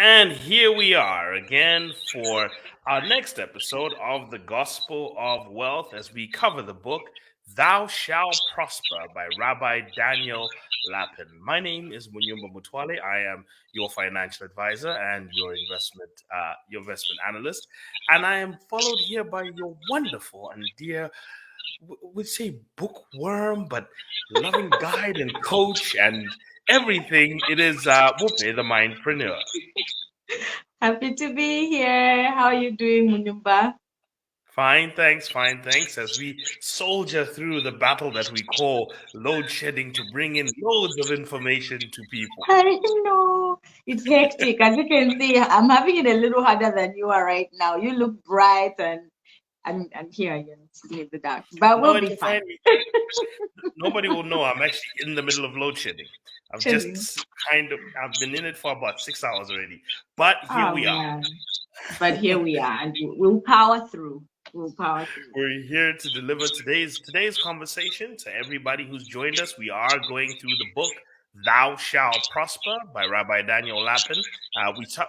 And here we are again for our next episode of the Gospel of Wealth as we cover the book Thou Shalt Prosper by Rabbi Daniel Lapin. My name is Munyumba Mutwale. I am your financial advisor and your investment analyst. And I am followed here by your wonderful and dear, we'd say bookworm, but loving guide and coach and everything. It is Bupe, the Mindpreneur. Happy to be here. How are you doing, Munyumba? Fine, thanks, fine, thanks. As we soldier through the battle that we call load shedding to bring in loads of information to people. I know it's hectic. As you can see, I'm having it a little harder than you are right now. You look bright and here I am sitting in the dark, but No, we'll be it'll fine. find me. Nobody will know I'm actually in the middle of load shedding. I've Chilling. just I've been in it for about 6 hours already. But here Oh we are. man. But here we are, and we'll power through. We'll power through. We're here to deliver today's conversation to everybody who's joined us. We are going through the book "Thou Shalt Prosper" by Rabbi Daniel Lapin.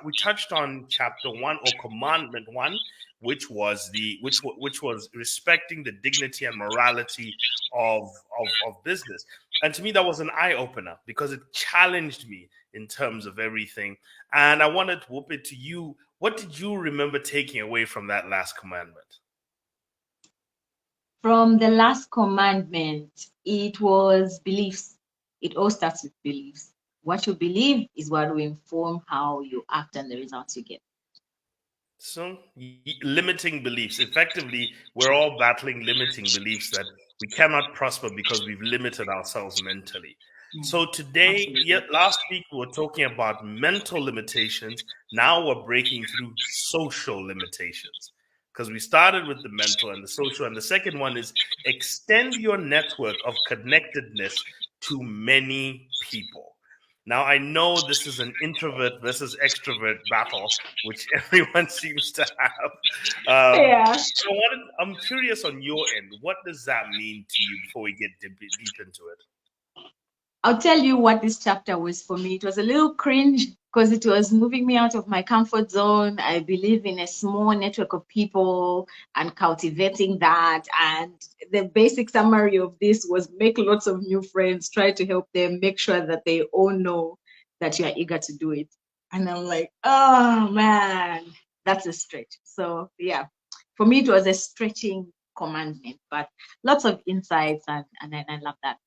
We touched on chapter 1 or commandment 1, which was respecting the dignity and morality of business. And to me, that was an eye opener because it challenged me in terms of everything. And I wanted to whoop it to you. What did you remember taking away from that last commandment? From the last commandment, it was beliefs. It all starts with beliefs. What you believe is what will inform how you act and the results you get. So, limiting beliefs. Effectively, we're all battling limiting beliefs that we cannot prosper because we've limited ourselves mentally. So, today, Absolutely. yet last week, we were talking about mental limitations. Now, we're breaking through social limitations because we started with the mental and the social. And the second one is extend your network of connectedness to many people. Now, I know this is an introvert versus extrovert battle, which everyone seems to have. Yeah. I'm curious on your end. What does that mean to you before we get deep into it? I'll tell you what this chapter was for me. It was a little cringe because it was moving me out of my comfort zone. I believe in a small network of people and cultivating that. And the basic summary of this was make lots of new friends, try to help them, make sure that they all know that you are eager to do it. And I'm like, oh man, that's a stretch. So yeah, for me, it was a stretching commandment, but lots of insights and I love that.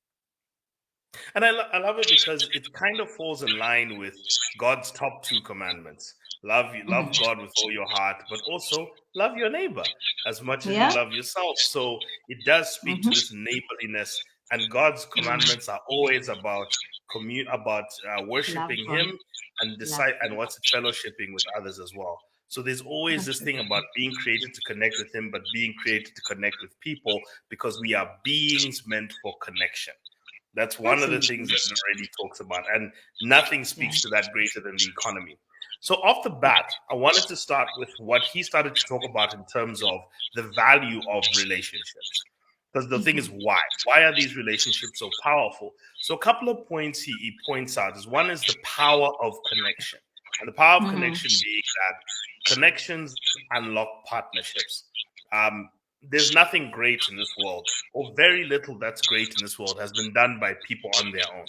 And I love it because it kind of falls in line with God's top two commandments. Love Mhm. God with all your heart, but also love your neighbor as much as you Yeah. love yourself. So it does speak to Mhm. this neighborliness, and God's commandments are always about Love worshiping God. Him and Love decide and God. what's it, fellowshipping with others as well. So there's always this thing Absolutely. about being created to connect with Him, but being created to connect with people because we are beings meant for connection. That's one of the things Absolutely. that it already talks about, and nothing Yeah. speaks to that greater than the economy. So, off the bat, I wanted to start with what he started to talk about in terms of the value of relationships. Because the thing is, Mhm. why? Why are these relationships so powerful? So, a couple of points he points out is one is the power of connection. And the power of Mhm. connection being that connections unlock partnerships. Um, there's nothing great in this world, or very little that's great in this world, has been done by people on their own.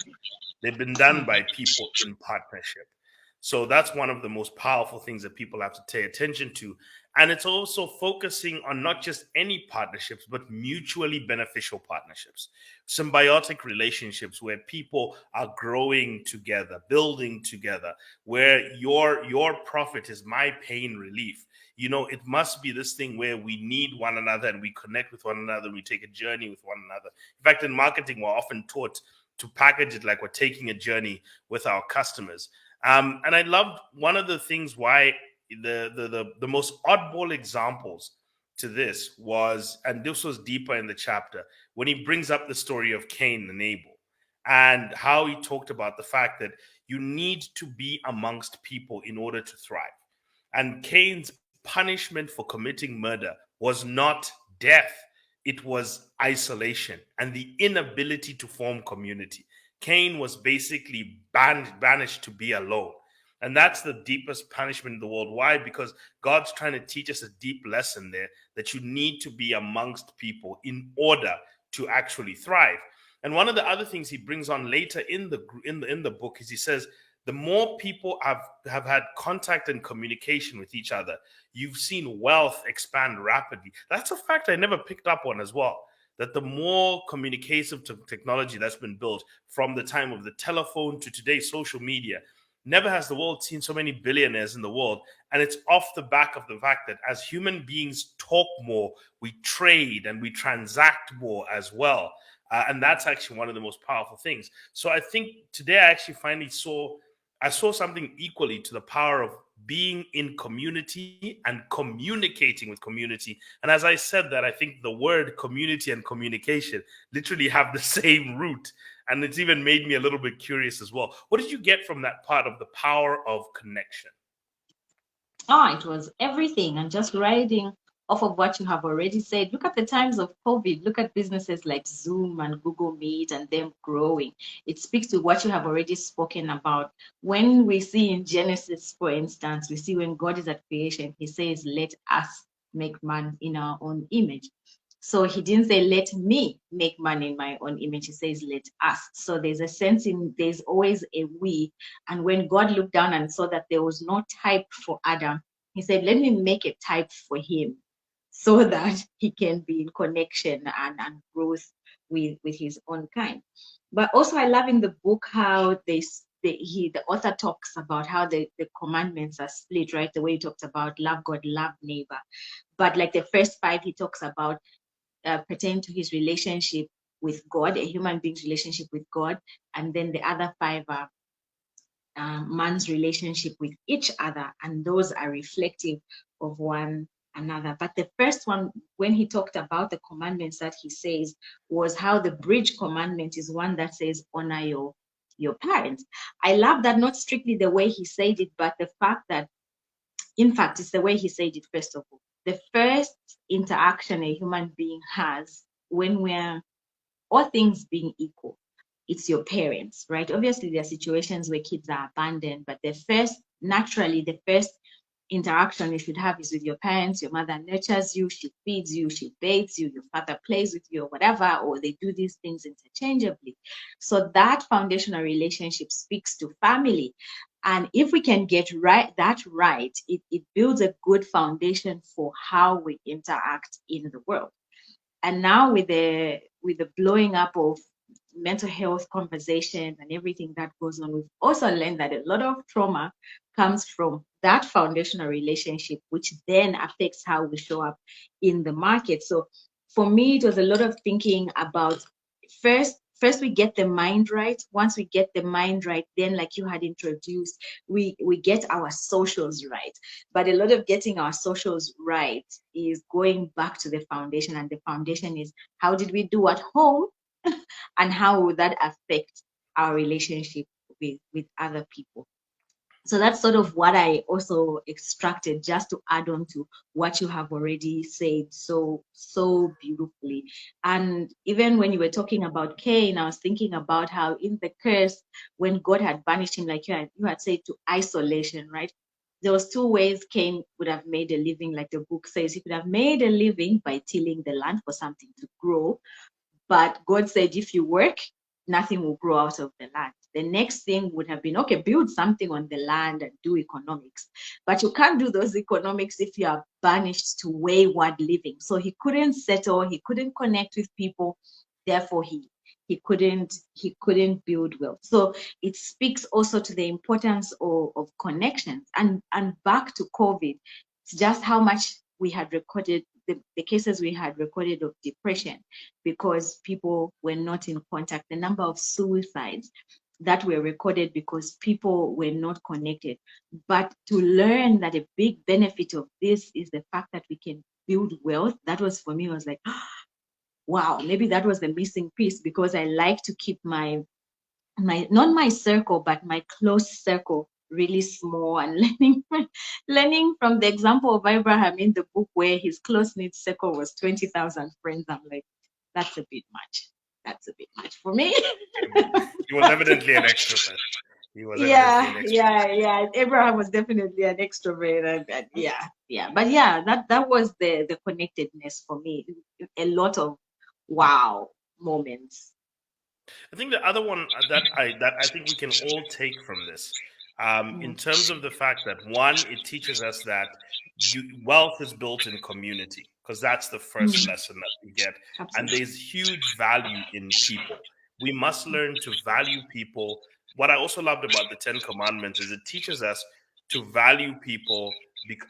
They've been done by people in partnership. So that's one of the most powerful things that people have to pay attention to. And it's also focusing on not just any partnerships, but mutually beneficial partnerships, symbiotic relationships where people are growing together, building together, where your profit is my pain relief. It must be this thing where we need one another and we connect with one another, we take a journey with one another. In fact, in marketing, we're often taught to package it like we're taking a journey with our customers. And I loved one of the things why the most oddball examples to this was, and this was deeper in the chapter, when he brings up the story of Cain and Abel and how he talked about the fact that you need to be amongst people in order to thrive. And Cain's punishment for committing murder was not death, it was isolation and the inability to form community. Cain was basically banished to be alone. And that's the deepest punishment in the world. Why? Because God's trying to teach us a deep lesson there, that you need to be amongst people in order to actually thrive. And one of the other things he brings on later in the book is he says, the more people have had contact and communication with each other, you've seen wealth expand rapidly. That's a fact I never picked up on as well. That the more communicative technology that's been built from the time of the telephone to today's social media, never has the world seen so many billionaires in the world. And it's off the back of the fact that as human beings talk more, we trade and we transact more as well. And that's actually one of the most powerful things. So I think today I actually finally saw something equally to the power of being in community and communicating with community. And as I said that, I think the word community and communication literally have the same root. And it's even made me a little bit curious as well. What did you get from that part of the power of connection? It was everything. And just riding off of what you have already said, look at the times of COVID. Look at businesses like Zoom and Google Meet and them growing. It speaks to what you have already spoken about. When we see in Genesis, for instance, we see when God is at creation, he says, let us make man in our own image. So he didn't say, let me make man in my own image. He says, let us. So there's a sense there's always a we. And when God looked down and saw that there was no type for Adam, he said, let me make a type for him so that he can be in connection and growth with his own kind. But also I love in the book how the author talks about how the commandments are split, right? The way he talks about love God, love neighbor. But like the first 5, he talks about pertain to his relationship with God, a human being's relationship with God, and then the other 5 are man's relationship with each other, and those are reflective of one another. But the first one, when he talked about the commandments that he says, was how the bridge commandment is one that says honor your parents. I love that, not strictly the way he said it, but the fact that, in fact, it's the way he said it. First of all, the first interaction a human being has when we're, all things being equal, it's your parents, right? Obviously, there are situations where kids are abandoned, but the first interaction you should have is with your parents. Your mother nurtures you, she feeds you, she bathes you, your father plays with you or whatever, or they do these things interchangeably. So that foundational relationship speaks to family. And if we can get that right, it builds a good foundation for how we interact in the world. And now with the blowing up of mental health conversations and everything that goes on, we've also learned that a lot of trauma comes from that foundational relationship, which then affects how we show up in the market. So for me, it was a lot of thinking about first we get the mind right. Once we get the mind right, then, like you had introduced, we get our socials right. But a lot of getting our socials right is going back to the foundation, and the foundation is, how did we do at home and how would that affect our relationship with other people? So that's sort of what I also extracted, just to add on to what you have already said so beautifully. And even when you were talking about Cain, I was thinking about how in the curse, when God had banished him, like you had said, to isolation, right? There was 2 ways Cain would have made a living, like the book says. He could have made a living by tilling the land for something to grow. But God said, if you work, nothing will grow out of the land. The next thing would have been, okay, build something on the land and do economics. But you can't do those economics if you are banished to wayward living. So he couldn't settle, he couldn't connect with people. Therefore, he couldn't build wealth. So it speaks also to the importance of connections. And back to COVID, it's just how much we had recorded, the cases we had recorded of depression, because people were not in contact. The number of suicides that were recorded because people were not connected. But to learn that a big benefit of this is the fact that we can build wealth, that was, for me, was like, wow, maybe that was the missing piece, because I like to keep my not my circle, but my close circle really small, and learning from the example of Abraham in the book, where his close-knit circle was 20,000 friends. I'm like, that's a bit much. That's a bit much for me. He was evidently an extrovert. He was evidently an Yeah, extrovert. yeah, yeah. Abraham was definitely an extrovert, and yeah, yeah. But yeah, that was the connectedness for me. A lot of wow moments. I think the other one that I think we can all take from this, in Mm, terms of the fact that one, it teaches us that wealth is built in community, because that's the first mm, lesson that we get, and absolutely. there's huge value in people. We must learn to value people. What I also loved about the Ten Commandments is it teaches us to value people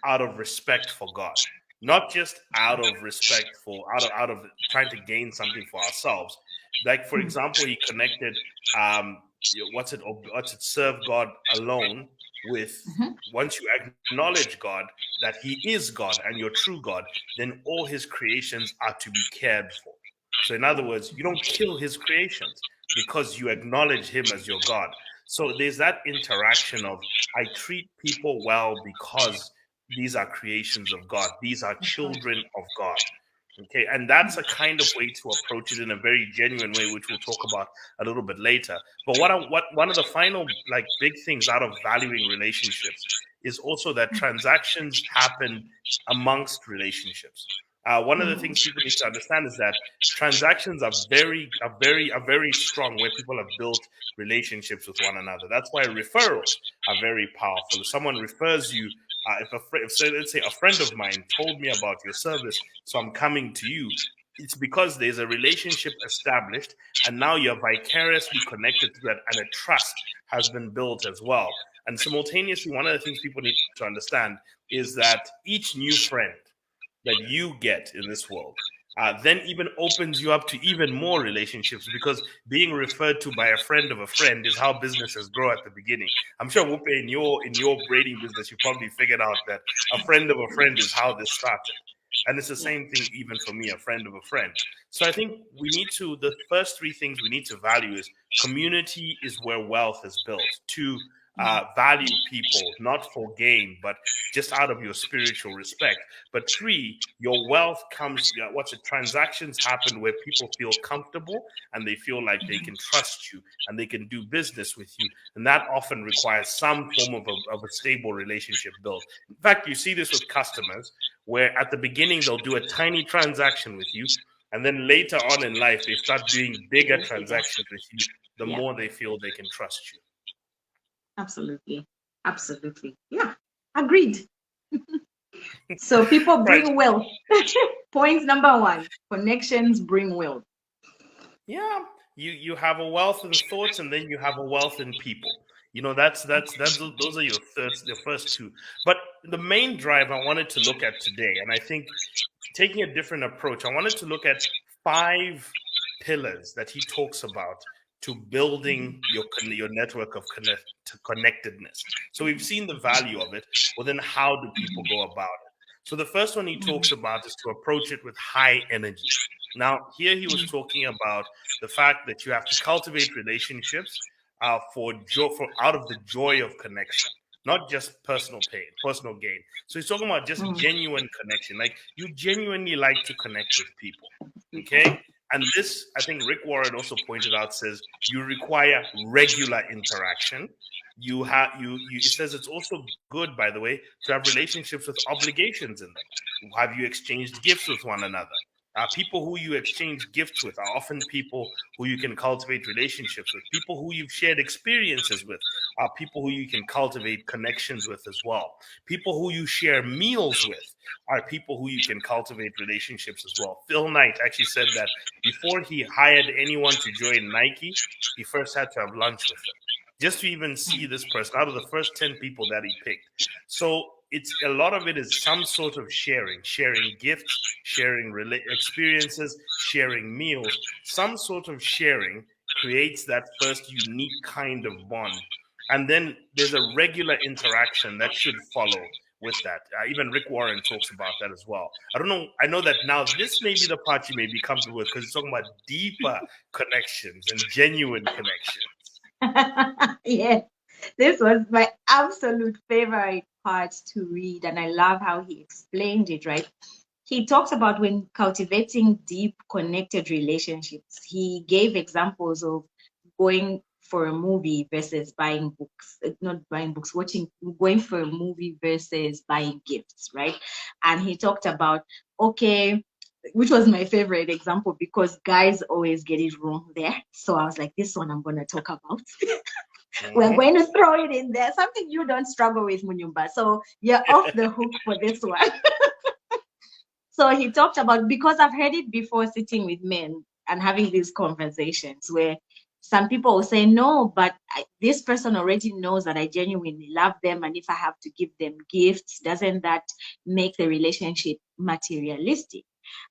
out of respect for God, not just out of respect for out of trying to gain something for ourselves. Like, for Mm, example, he connected what's it serve God alone with, mhm, once you acknowledge God, that he is God and your true God, then all his creations are to be cared for. So in other words, you don't kill his creations because you acknowledge him as your God. So there's that interaction of, I treat people well because these are creations of God, these are of course. children of God. Okay, and that's a kind of way to approach it in a very genuine way, which we'll talk about a little bit later. But what one of the final like big things out of valuing relationships is also that transactions happen amongst relationships. One of the Mm, things people need to understand is that transactions are very strong where people have built relationships with one another. That's why referrals are very powerful. If someone refers you, if say, let's say a friend of mine told me about your service, so I'm coming to you, it's because there's a relationship established, and now you're vicariously connected to that, and a trust has been built as well. And simultaneously, one of the things people need to understand is that each new friend that you get in this world then even opens you up to even more relationships, because being referred to by a friend of a friend is how businesses grow at the beginning. I'm sure, Wupe, in your braiding business, you probably figured out that a friend of a friend is how this started. And it's the yeah. same thing even for me, a friend of a friend. So I think the first three things we need to value is community is where wealth is built. Two, Mm, value people, not for gain, but just out of your spiritual respect. But three, your wealth comes, what's it, transactions happen where people feel comfortable and they feel like they can trust you and they can do business with you. And that often requires some form of a stable relationship built. In fact, you see this with customers where at the beginning they'll do a tiny transaction with you. And then later on in life, they start doing bigger bigger, bigger. transactions with you the Yeah, more they feel they can trust you. absolutely, absolutely. Yeah, agreed. So people Right. bring wealth. Point number one: connections bring wealth. Yeah, you have a wealth in thoughts, and then you have a wealth in people. That's those are your first two. But the main drive I wanted to look at today, and I think taking a different approach, I wanted to look at 5 pillars that he talks about to building your network of connectedness. So we've seen the value of it. Well, then how do people go about it? So the first one he talks about is to approach it with high energy. Now, here he was talking about the fact that you have to cultivate relationships for out of the joy of connection, not just personal pain, personal gain. So he's talking about just Mm, genuine connection, like you genuinely like to connect with people. people. Okay. And this, I think Rick Warren also pointed out, says you require regular interaction. It says it's also good, by the way, to have relationships with obligations in them. Have you exchanged gifts with one another? People who you exchange gifts with are often people who you can cultivate relationships with. People who you've shared experiences with are people who you can cultivate connections with as well. People who you share meals with are people who you can cultivate relationships as well. Phil Knight actually said that before he hired anyone to join Nike, he first had to have lunch with them just to even see this person out of the first 10 people that he picked. So it's a lot of it is some sort of sharing gifts, sharing experiences, sharing meals. Some sort of sharing creates that first unique kind of bond. And then there's a regular interaction that should follow with that. Even Rick Warren talks about that as well. I don't know. I know that now this may be the part you may be comfortable with because it's talking about deeper connections and genuine connections. Yes, this was my absolute favorite part to read, and I love how he explained it, right? He talks about when cultivating deep connected relationships. He gave examples of going for a movie versus buying books, not buying books, going for a movie versus buying gifts, right? And he talked about, okay, which was my favorite example because guys always get it wrong there. So I was like, this one I'm going to talk about. We're Mhm. going to throw it in there, something you don't struggle with, Munyumba. So you're off the hook for this one. So he talked about, because I've heard it before sitting with men and having these conversations where some people will say, no, but this person already knows that I genuinely love them. And if I have to give them gifts, doesn't that make the relationship materialistic?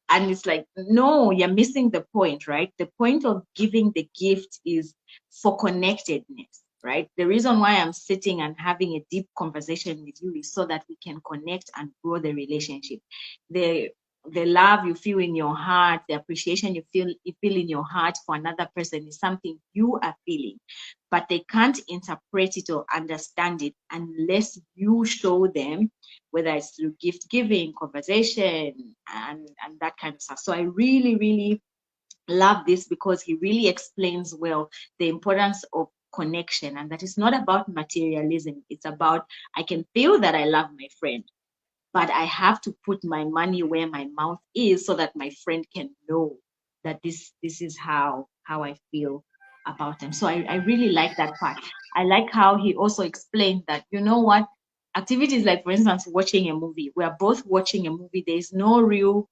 And it's like, no, you're missing the point, right? The point of giving the gift is for connectedness, right? The reason why I'm sitting and having a deep conversation with you is so that we can connect and grow the relationship. The the love you feel in your heart, the appreciation you feel in your heart for another person is something you are feeling, but they can't interpret it or understand it unless you show them, whether it's through gift giving, conversation, and that kind of stuff. So I really, really love this because he really explains well the importance of connection, and that it's not about materialism. It's about, I can feel that I love my friend, but I have to put my money where my mouth is so that my friend can know that this is how I feel about them. So I really like that part. I like how he also explained that, you know what, activities like, for instance, watching a movie. We are both watching a movie. There's no real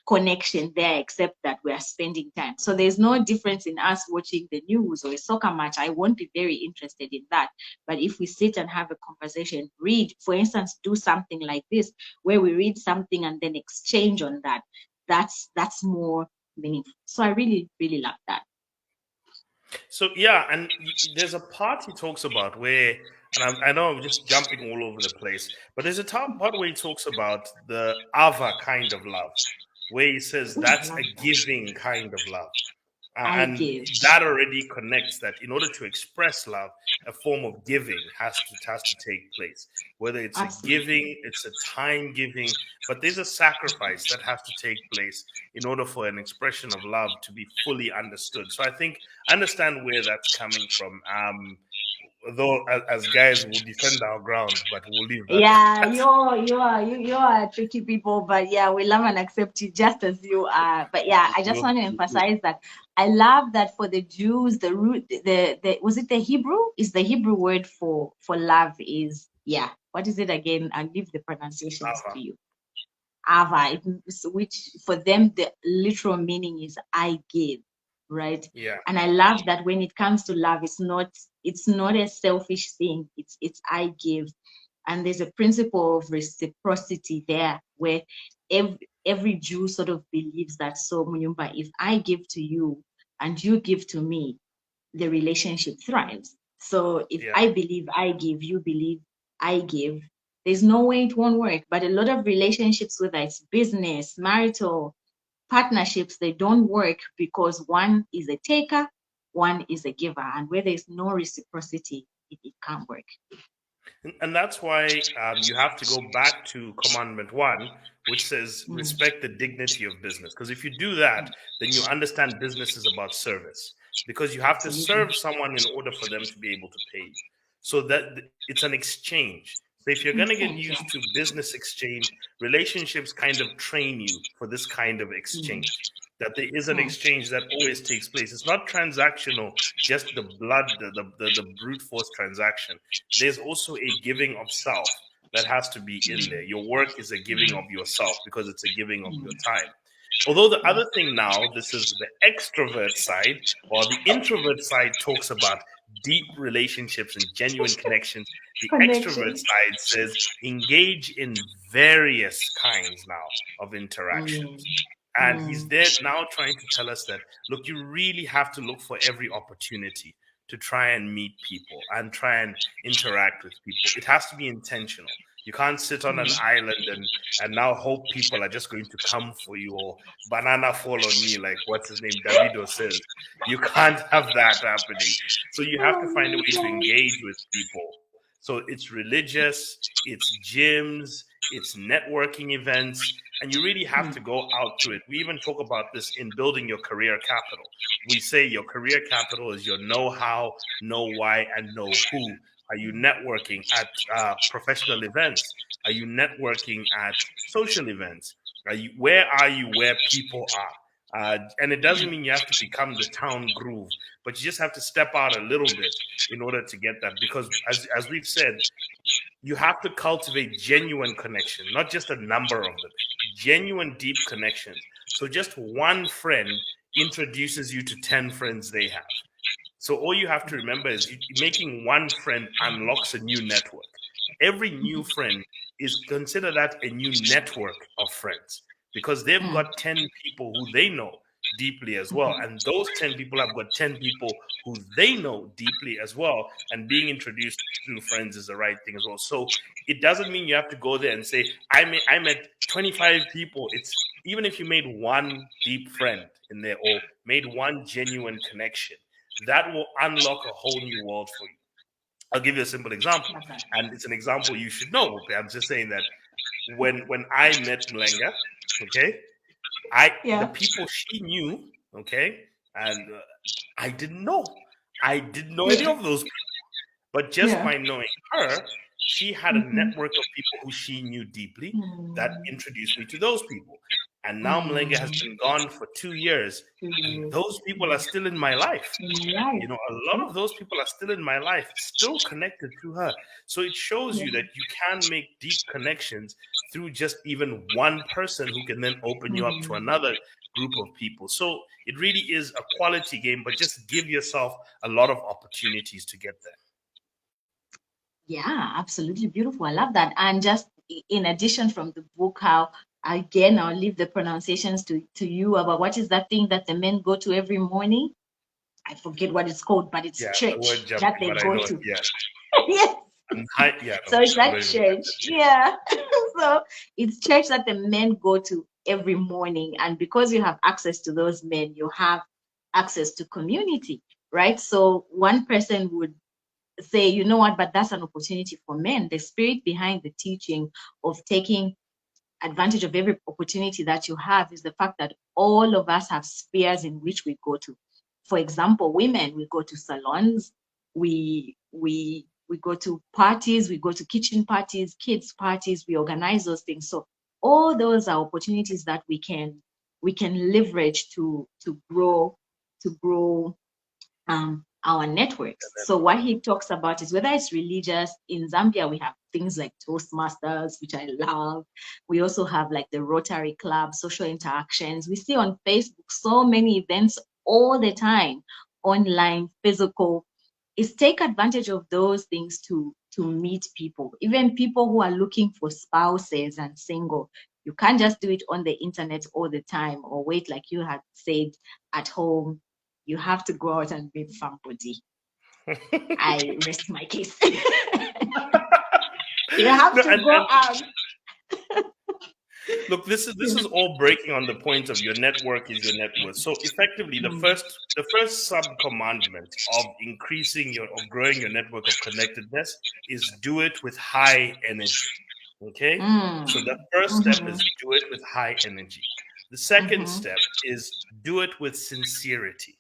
connection there except that we are spending time. So there's no difference in us watching the news or a soccer match. I won't be very interested in that. But if we sit and have a conversation, read, for instance, do something like this, where we read something and then exchange on that, that's more meaningful. So I really, really love that. So yeah, and there's a part he talks about where, and I know I'm just jumping all over the place, but there's a part where he talks about the other kind of love, where he says Ooh, I that's love a that. giving kind of love. I And give. that already connects that in order to express love, a form of giving has to take place. Whether it's a Absolutely. giving, it's a time giving, but there's a sacrifice that has to take place in order for an expression of love to be fully understood. So I think I understand where that's coming from. Though as guys, we'll defend our ground, but we'll leave that. Yeah, you are tricky people, but yeah, we love and accept you just as you are. But yeah, I just We'll- want to emphasize that I love that for the Jews, the root, the was it the Hebrew? Is the Hebrew word for love is, yeah. What is it again? I'll leave the pronunciations to you. Ava, which for them the literal meaning is I give, right? yeah, And I love that when it comes to love, it's not a selfish thing. It's I give, and there's a principle of reciprocity there, where every Jew sort of believes that. So Munyumba, if I give to you and you give to me, the relationship thrives. So if yeah. I believe I give, you believe I give, there's no way it won't work. But a lot of relationships, whether it's business, marital, partnerships, they don't work because one is a taker, one is a giver. And where there's no reciprocity, it can't work. And that's why you have to go back to Commandment 1, which says Mm, respect the dignity of business. Because if you do that, then you understand business is about service. Because you have to absolutely. serve someone in order for them to be able to pay you. So that it's an exchange. So if you're going to get Exchange, yeah. used to business exchange, relationships kind of train you for this kind of Mm, exchange. That there is an mm, exchange that always takes place. It's not transactional, just the blood, the brute force transaction. There's also a giving of self that has to be in there. Your work is a giving of yourself because it's a giving of your mm, time. Although the mm. other thing now, this is the extrovert side, or the introvert side talks about deep relationships and genuine connections. The extrovert Connection. side says engage in various kinds now of Mm, interactions. And he's mm, there now trying to tell us that, look, you really have to look for every opportunity to try and meet people and try and interact with people. It has to be intentional. You can't sit on an mm. island and now hope people are just going to come for you or banana fall on me, like what's his name, Davido says. You can't have that happening. So you have to Oh find a my way to God. engage with people So it's religious, it's gyms, it's networking events, and you really have to go out to it. We even talk about this in building your career capital. We say your career capital is your know-how, know why, and know who. Are you networking at professional events? Are you networking at social events? Where are you where people are? And it doesn't mean you have to become the town groove, but you just have to step out a little bit in order to get that. Because as we've said, you have to cultivate genuine connection, not just a number of them, genuine, deep connections. So just one friend introduces you to 10 friends they have. So all you have to remember is making one friend unlocks a new network. Every new friend is consider that a new network of friends because they've got 10 people who they know deeply as well. And those 10 people have got 10 people who they know deeply as well. And being introduced through friends is the right thing as well. So it doesn't mean you have to go there and say, I met 25 people. It's even if you made one deep friend in there or made one genuine connection, that will unlock a whole new world for you. I'll give you a simple example, and it's an example you should know. I'm just saying that when I met Mlenga, okay, the people she knew, okay, and I didn't know any of those people, but just by knowing her, she had a network of people who she knew deeply that introduced me to those people. And now Mlenga has been gone for 2 years, and those people are still in my life. You know, a lot of those people are still in my life, still connected through her. So it shows you that you can make deep connections through just even one person who can then open you up to another group of people. So it really is a quality game, but just give yourself a lot of opportunities to get there. Yeah, absolutely beautiful. I love that. And just in addition from the book, how again I'll leave the pronunciations to you about what is that thing that the men go to every morning. I forget what it's called, but it's church that they go to. Yes. So it's that church. Yeah. So it's church that the men go to every morning. And because you have access to those men, you have access to community, right? So one person would say, you know what, but that's an opportunity for men. The spirit behind the teaching of taking advantage of every opportunity that you have is the fact that all of us have spheres in which we go to. For example, women, we go to salons, we go to parties, we go to kitchen parties, kids parties, we organize those things. So all those are opportunities that we can leverage to grow our networks. So what he talks about is whether it's religious. In Zambia, we have things like Toastmasters, which I love. We also have like the Rotary Club, social interactions. We see on Facebook so many events all the time, online, physical. Is take advantage of those things to meet people, even people who are looking for spouses and single. You can't just do it on the internet all the time or wait, like you had said, at home. You have to go out and meet somebody. I rest my case. You have to go out. Look, this is all breaking on the point of your network is your net worth. So effectively, the first sub-commandment of growing your network of connectedness is do it with high energy. Okay? So the first step is do it with high energy. The second step is do it with sincerity.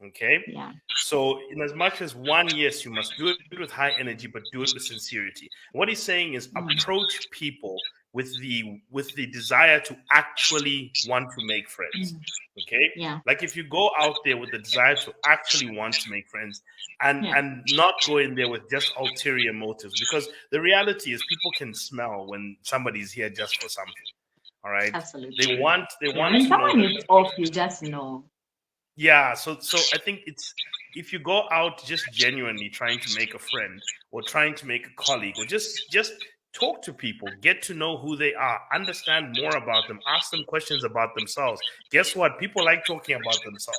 Okay? Yeah. So in as much as one, yes, you must do it with high energy, but do it with sincerity. What he's saying is approach people with the desire to actually want to make friends. Okay? Yeah. Like if you go out there with the desire to actually want to make friends and not go in there with just ulterior motives, because the reality is people can smell when somebody's here just for something. All right. Absolutely. They want when to someone know is off, you just know. Yeah, so I think it's if you go out just genuinely trying to make a friend or trying to make a colleague or just talk to people, get to know who they are, understand more about them, ask them questions about themselves. Guess what? People like talking about themselves.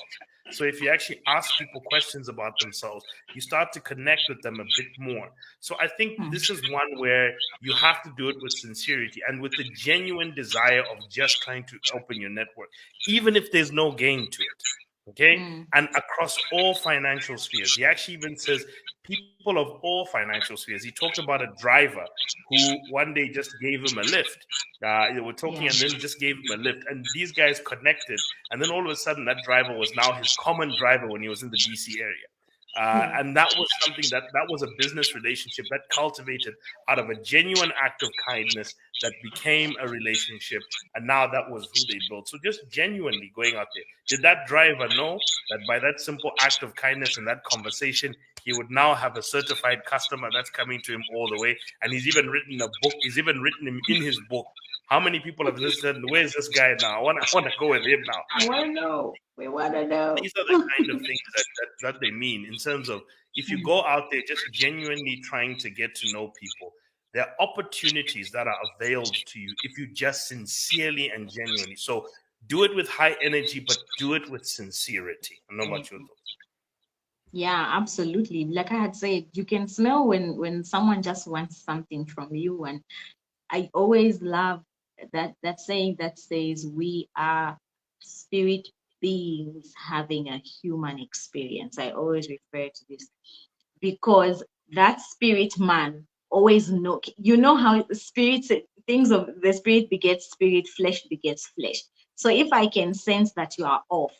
So if you actually ask people questions about themselves, you start to connect with them a bit more. So I think this is one where you have to do it with sincerity and with the genuine desire of just trying to open your network, even if there's no gain to it. Okay. And across all financial spheres. He actually even says people of all financial spheres. He talked about a driver who one day just gave him a lift. They were talking and then just gave him a lift. And these guys connected. And then all of a sudden, that driver was now his common driver when he was in the DC area. And that was something that was a business relationship that cultivated out of a genuine act of kindness that became a relationship. And now that was who they built. So just genuinely going out there. Did that driver know that by that simple act of kindness and that conversation, he would now have a certified customer that's coming to him all the way? And he's even written a book. He's even written him in his book. How many people have said, where's this guy now? I want to go with him now. I want to know. We want to know. These are the kind of things that they mean in terms of if you go out there just genuinely trying to get to know people, there are opportunities that are availed to you if you just sincerely and genuinely. So do it with high energy, but do it with sincerity. I know about your thoughts. Yeah, absolutely. Like I had said, you can smell when someone just wants something from you. And I always love that saying that says we are spirit beings having a human experience. I always refer to this because that spirit man always know, how spirits, things of the spirit begets spirit, flesh begets flesh. So if I can sense that you are off,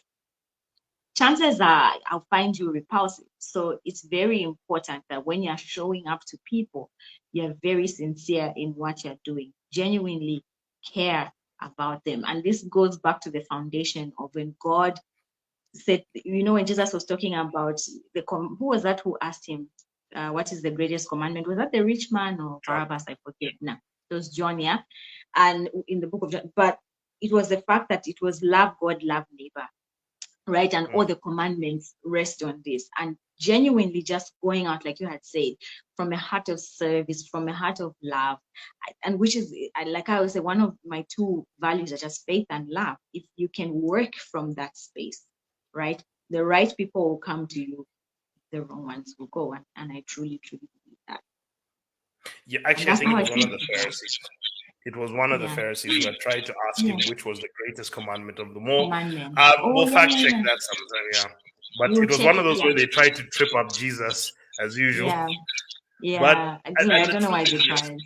chances are I'll find you repulsive. So it's very important that when you're showing up to people, you're very sincere in what you're doing, genuinely care about them. And this goes back to the foundation of when God said, when Jesus was talking about who was that who asked him, what is the greatest commandment? Was that the rich man or Barabbas? I forget now. It was John, yeah. And in the book of John, but it was the fact that it was love God, love neighbor. Right. And all the commandments rest on this. And genuinely just going out, like you had said, from a heart of service, from a heart of love. And which is, like I would say, one of my two values are just faith and love. If you can work from that space, right, the right people will come to you, the wrong ones will go. And I truly, truly believe that. Yeah, actually, I think it was one of the Pharisees. It was one of the Pharisees that tried to ask him which was the greatest commandment of them all. We'll fact check that sometime, yeah. But it was one of those where they tried to trip up Jesus as usual. Yeah. But I don't know why they tried.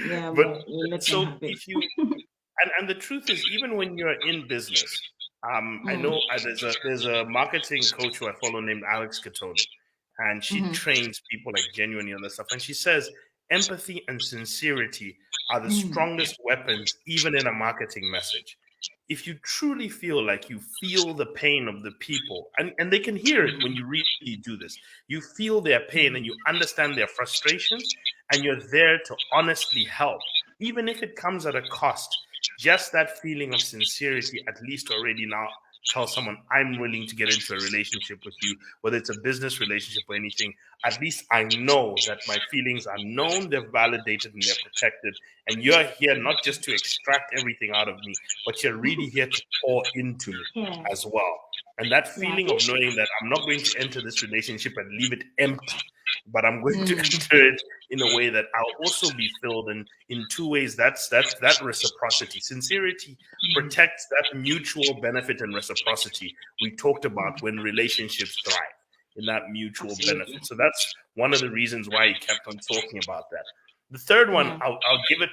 Yeah. But so if you and the truth is, even when you're in business, I know there's a marketing coach who I follow named Alex Catoni, and she trains people like genuinely on this stuff. And she says empathy and sincerity are the strongest weapons, even in a marketing message. If you truly feel like you feel the pain of the people, and they can hear it when you really do this, you feel their pain and you understand their frustrations, and you're there to honestly help, even if it comes at a cost. Just that feeling of sincerity, at least already now, tell someone, I'm willing to get into a relationship with you, whether it's a business relationship or anything. At least I know that my feelings are known, they're validated, and they're protected. And you're here not just to extract everything out of me, but you're really here to pour into me as well. And that feeling of knowing that I'm not going to enter this relationship and leave it empty, but I'm going to enter it in a way that I'll also be filled in two ways. That's that reciprocity. Sincerity protects that mutual benefit and reciprocity we talked about when relationships thrive, in that mutual benefit. So that's one of the reasons why he kept on talking about that. The third one, I'll give it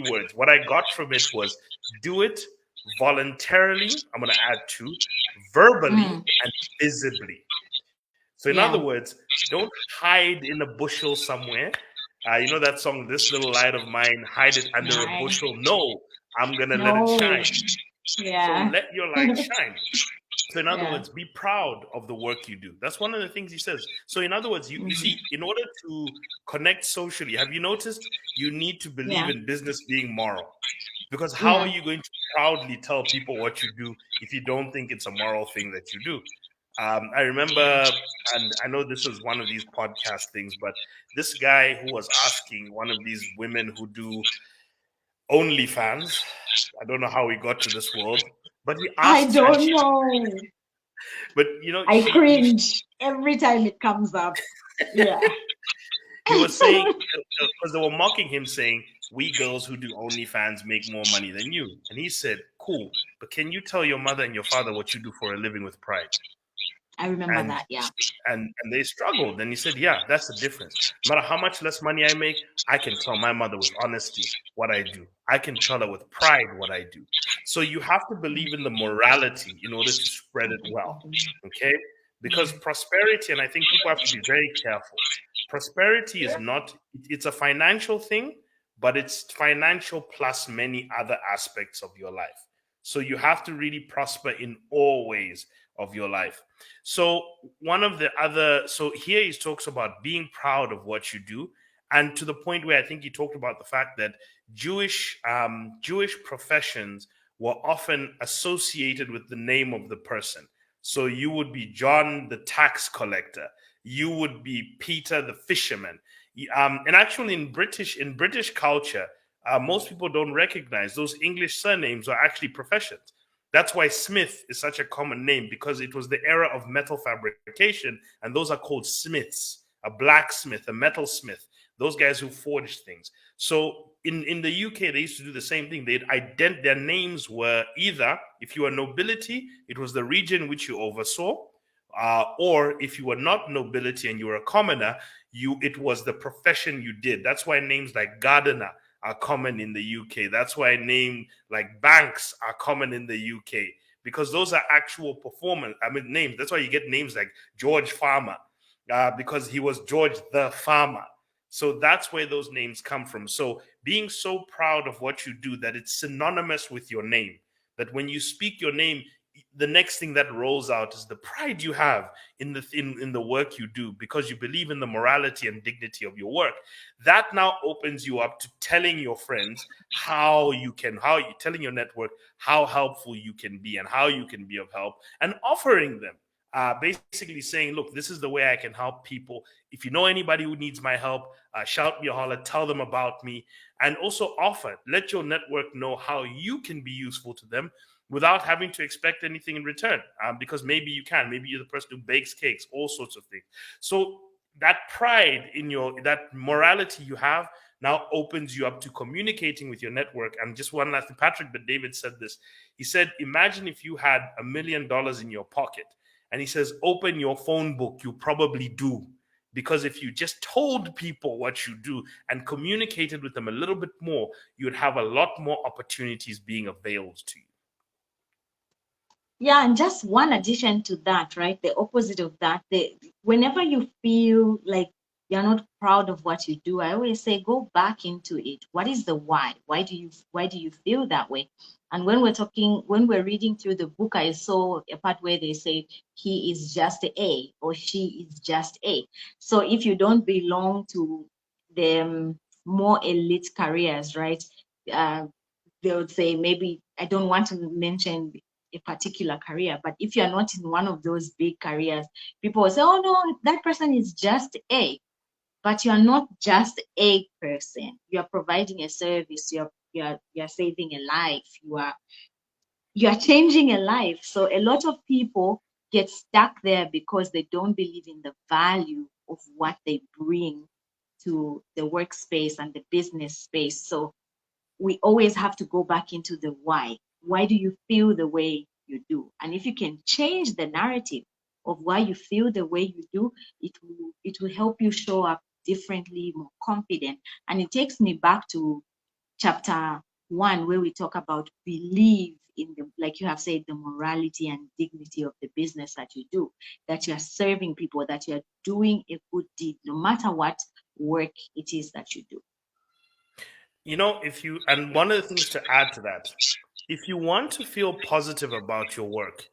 3 words. What I got from it was do it voluntarily. I'm going to add 2, verbally and visibly. So in other words, don't hide in a bushel somewhere. You know that song, This Little Light of Mine, hide it under a bushel. No, I'm going to let it shine. So let your light shine. So in other words, be proud of the work you do. That's one of the things he says. So in other words, you see, in order to connect socially, have you noticed you need to believe in business being moral? Because how are you going to proudly tell people what you do if you don't think it's a moral thing that you do? I remember, and I know this was one of these podcast things, but this guy who was asking one of these women who do OnlyFans, I don't know how he got to this world, but he asked. I don't know. But I cringe every time it comes up. Yeah. He was saying, because they were mocking him, saying, we girls who do OnlyFans make more money than you. And he said, cool, but can you tell your mother and your father what you do for a living with pride? I remember and that. Yeah. and they struggled. And he said, yeah, that's the difference. No matter how much less money I make, I can tell my mother with honesty what I do. I can tell her with pride what I do. So you have to believe in the morality in order to spread it well. Okay? Because prosperity, and I think people have to be very careful. Prosperity is not, it's a financial thing, but it's financial plus many other aspects of your life. So you have to really prosper in all ways of your life. So one of the other, so here he talks about being proud of what you do, and to the point where I think he talked about the fact that Jewish professions were often associated with the name of the person. So you would be John the tax collector, you would be Peter the fisherman. And actually, in British culture, most people don't recognize those English surnames are actually professions. That's why Smith is such a common name, because it was the era of metal fabrication, and those are called smiths. A blacksmith, a metalsmith, those guys who forged things. So in the UK, they used to do the same thing. Their names were either, if you were nobility, it was the region which you oversaw, or if you were not nobility and you were a commoner, it was the profession you did. That's why names like gardener are common in the UK. That's why names like banks are common in the UK, because those are actual names. That's why you get names like George Farmer, because he was George the Farmer. So that's where those names come from. So being so proud of what you do that it's synonymous with your name, that when you speak your name, the next thing that rolls out is the pride you have in the work you do, because you believe in the morality and dignity of your work. That now opens you up to telling your friends telling your network how helpful you can be and how you can be of help, and offering them, basically saying, look, this is the way I can help people. If you know anybody who needs my help, shout me a holler, tell them about me, and also let your network know how you can be useful to them without having to expect anything in return, because maybe you're the person who bakes cakes, all sorts of things. So that pride in that morality you have now opens you up to communicating with your network. And just one last thing, Patrick, but David said this. He said, imagine if you had $1 million in your pocket. And he says, open your phone book. You probably do. Because if you just told people what you do and communicated with them a little bit more, you'd have a lot more opportunities being availed to you. Yeah, and just one addition to that, right? The opposite of that, whenever you feel like you're not proud of what you do, I always say go back into it. What is the why? Why do you feel that way? And when we're reading through the book, I saw a part where they say he is just A or she is just A. So if you don't belong to the more elite careers, right? Uh, they would say, maybe, I don't want to mention a particular career, but if you're not in one of those big careers, people will say, oh no, that person is just A. But you're not just a person. You're providing a service, you're saving a life, you are changing a life. So a lot of people get stuck there because they don't believe in the value of what they bring to the workspace and the business space. So we always have to go back into the why. Why do you feel the way you do? And if you can change the narrative of why you feel the way you do, it will help you show up differently, more confident. And it takes me back to chapter 1, where we talk about believe in the, like you have said, the morality and dignity of the business that you do, that you are serving people, that you are doing a good deed, no matter what work it is that you do. And one of the things to add to that, if you want to feel positive about your work,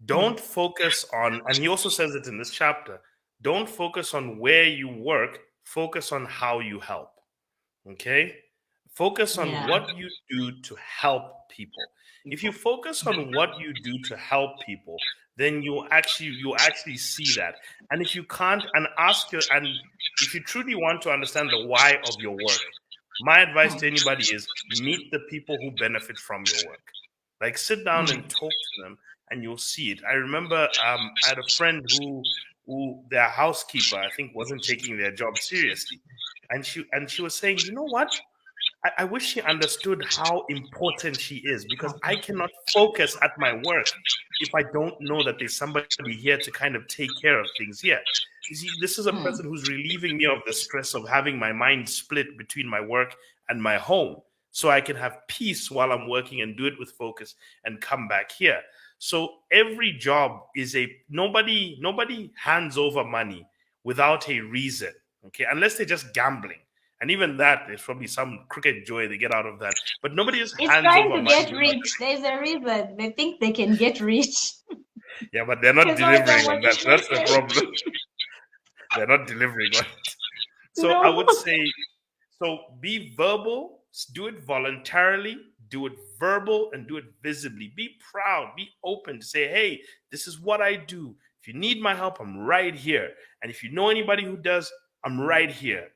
don't focus on, and he also says it in this chapter, don't focus on where you work, focus on how you help. Okay? Focus on Yeah. what you do to help people. If you focus on what you do to help people, then you'll actually see that. And if you can't, and if you truly want to understand the why of your work, my advice to anybody is meet the people who benefit from your work. Like sit down and talk to them, and you'll see it. I remember I had a friend who their housekeeper, I think, wasn't taking their job seriously, and she was saying, you know what? I wish she understood how important she is, because I cannot focus at my work if I don't know that there's somebody here to kind of take care of things here. You see, this is a person who's relieving me of the stress of having my mind split between my work and my home, so I can have peace while I'm working and do it with focus and come back here. So every job is nobody hands over money without a reason, okay? Unless they're just gambling. And even that, there's probably some crooked joy they get out of that. But nobody just It's hands trying over to money get without. rich. There's a reason. They think they can get rich. Yeah, but they're not It's always a delivering on that. That's the motivation. problem. They're not delivering on it. So I No. would say, so be verbal, do it voluntarily, do it verbal, and do it visibly. Be proud, be open to say, hey, this is what I do. If you need my help, I'm right here. And if you know anybody who does, I'm right here.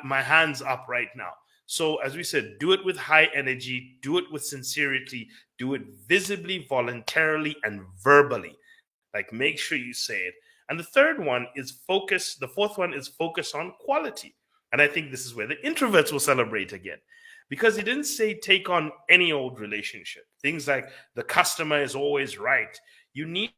My hands up right now. So, as we said, do it with high energy, do it with sincerity, do it visibly, voluntarily, and verbally. Like, make sure you say it. And the third one is focus. The fourth one is focus on quality. And I think this is where the introverts will celebrate again. Because he didn't say take on any old relationship. Things like the customer is always right. You need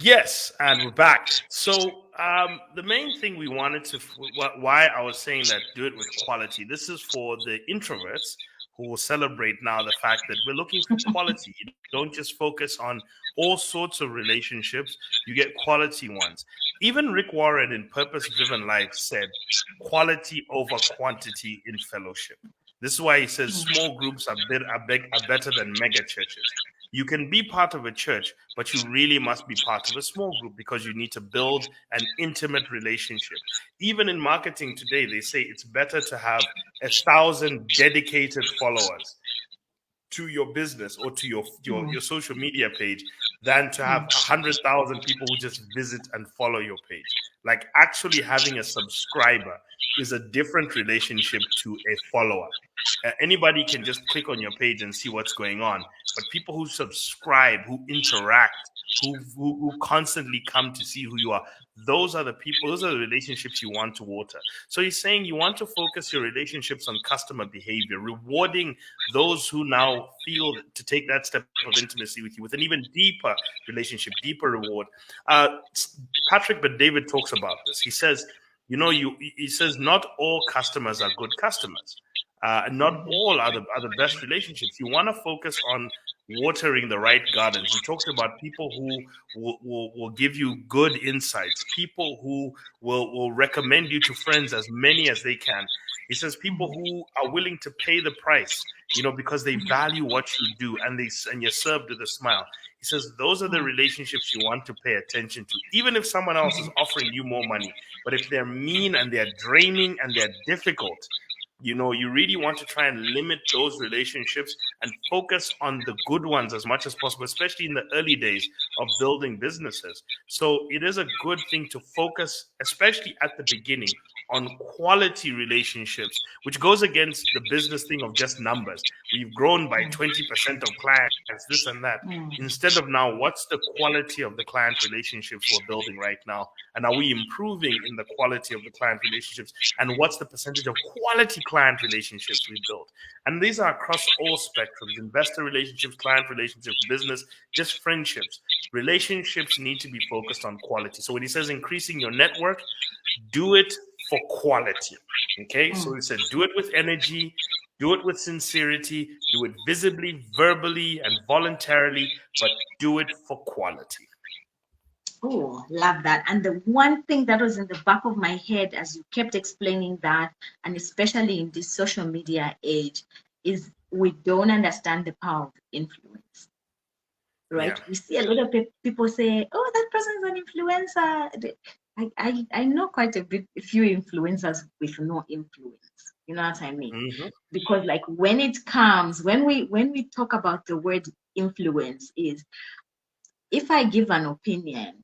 Yes, and we're back. So the main thing we wanted to, why I was saying that do it with quality. This is for the introverts who will celebrate now the fact that we're looking for quality. You don't just focus on all sorts of relationships; you get quality ones. Even Rick Warren in Purpose Driven Life said, "Quality over quantity in fellowship." This is why he says small groups are better than mega churches. You can be part of a church, but you really must be part of a small group because you need to build an intimate relationship. Even in marketing today, they say it's better to have 1,000 dedicated followers to your business or to your social media page than to have 100,000 people who just visit and follow your page. Like, actually having a subscriber is a different relationship to a follower. Anybody can just click on your page and see what's going on, but people who subscribe, who interact, who constantly come to see who you are, those are the people, those are the relationships you want to water. So he's saying you want to focus your relationships on customer behavior, rewarding those who now feel to take that step of intimacy with you with an even deeper relationship, deeper reward. Patrick but David talks about this. He says, he says not all customers are good customers. Not all are the best relationships. You want to focus on watering the right gardens. He talks about people who will give you good insights, people who will recommend you to friends, as many as they can. He says people who are willing to pay the price, because they value what you do, and you're served with a smile. He says those are the relationships you want to pay attention to, even if someone else is offering you more money. But if they're mean and they're draining and they're difficult, you really want to try and limit those relationships and focus on the good ones as much as possible, especially in the early days of building businesses. So it is a good thing to focus, especially at the beginning, on quality relationships, which goes against the business thing of just numbers. We've grown by 20% of clients, this and that. Instead of now, what's the quality of the client relationships we're building right now? And are we improving in the quality of the client relationships? And what's the percentage of quality client relationships we build? And these are across all spectrums: investor relationships, client relationships, business, just friendships. Relationships need to be focused on quality. So when he says increasing your network, do it for quality. Okay, so he said do it with energy, do it with sincerity, do it visibly, verbally, and voluntarily, but do it for quality. Oh, love that. And the one thing that was in the back of my head as you kept explaining that, and especially in this social media age, is we don't understand the power of influence. Right? Yeah. We see a lot of people say, "Oh, that person is an influencer." I know quite a few influencers with no influence. You know what I mean? Mm-hmm. Because like when it comes, when we talk about the word influence, is if I give an opinion,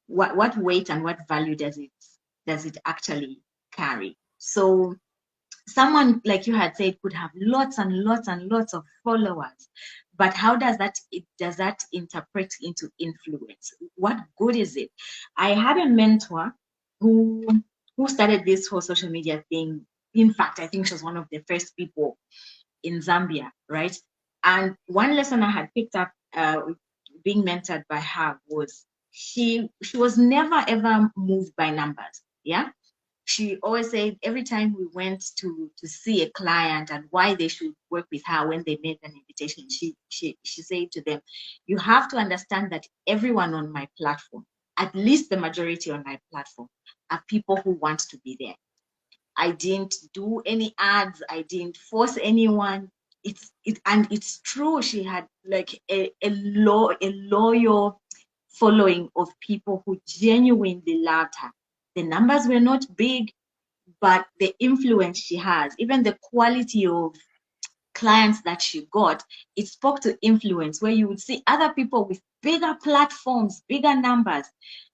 what weight and what value does it actually carry? So someone like you had said could have lots and lots and lots of followers, but how does that interpret into influence? What good is it? I had a mentor who started this whole social media thing. In fact, I think she was one of the first people in Zambia, right? And one lesson I had picked up being mentored by her was she was never ever moved by numbers. Yeah, she always said every time we went to see a client and why they should work with her when they made an invitation, she said to them, you have to understand that everyone on my platform, at least the majority on my platform, are people who want to be there. I didn't do any ads. I didn't force anyone. And it's true. She had like a loyal following of people who genuinely loved her. The numbers were not big, but the influence she has, even the quality of clients that she got, it spoke to influence, where you would see other people with bigger platforms, bigger numbers,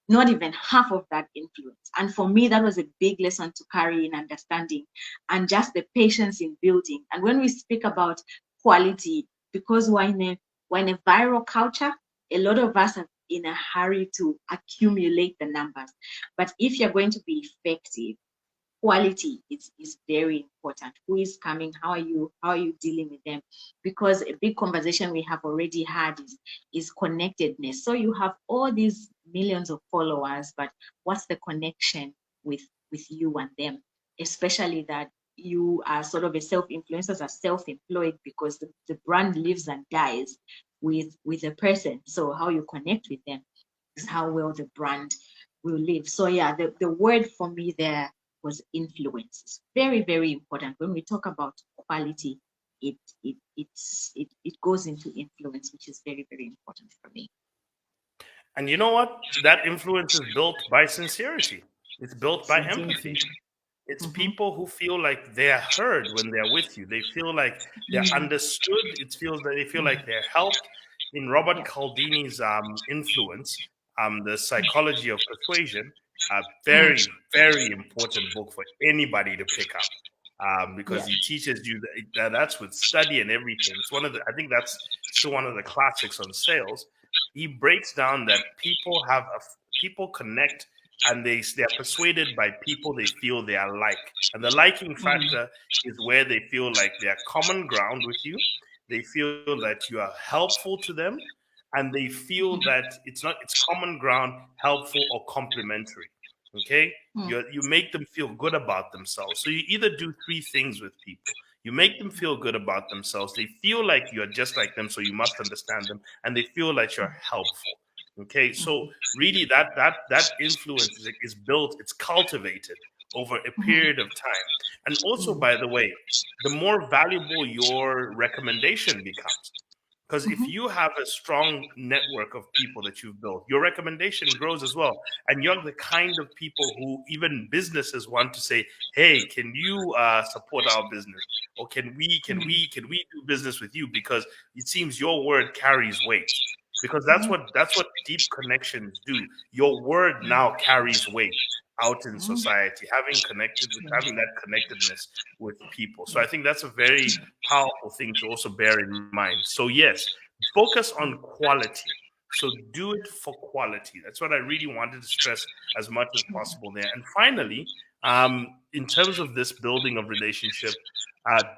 not even half of that influence. And for me, that was a big lesson to carry in understanding and just the patience in building. And when we speak about quality, because we're in a viral culture, a lot of us are in a hurry to accumulate the numbers. But if you're going to be effective, quality is very important. Who is coming? How are you dealing with them? Because a big conversation we have already had is connectedness. So you have all these millions of followers, but what's the connection with you and them? Especially that you are sort of influencers are self-employed, because the brand lives and dies with a person. So how you connect with them is how well the brand will live. So yeah, the word for me there was influence. It's very, very important. When we talk about quality, it goes into influence, which is very, very important for me. And you know what? That influence is built by sincerity. It's built by empathy. It's people who feel like they're heard when they're with you. They feel like they're understood. It feels that they feel like they're helped. In Robert Yeah. Cialdini's influence, the psychology of persuasion, a very, very important book for anybody to pick up, because Yeah. he teaches you that's with study and everything. It's one of the, I think that's still one of the classics on sales. He breaks down that people connect, and they're persuaded by people they feel they are like. And the liking factor is where they feel like they're common ground with you. They feel that you are helpful to them, and they feel that it's common ground, helpful or complementary. Okay? You make them feel good about themselves. So you either do three things with people. You make them feel good about themselves. They feel like you're just like them, so you must understand them, and they feel like you're helpful. Okay, so really that influence is built, it's cultivated over a period of time. And also, by the way, the more valuable your recommendation becomes. Because if you have a strong network of people that you've built, your recommendation grows as well. And you're the kind of people who even businesses want to say, hey, can you support our business? Or can we do business with you? Because it seems your word carries weight. Because that's what deep connections do. Your word now carries weight. out in society, having that connectedness with people. So I think that's a very powerful thing to also bear in mind. So yes, focus on quality. So do it for quality. That's what I really wanted to stress as much as possible there. And finally, in terms of this building of relationship,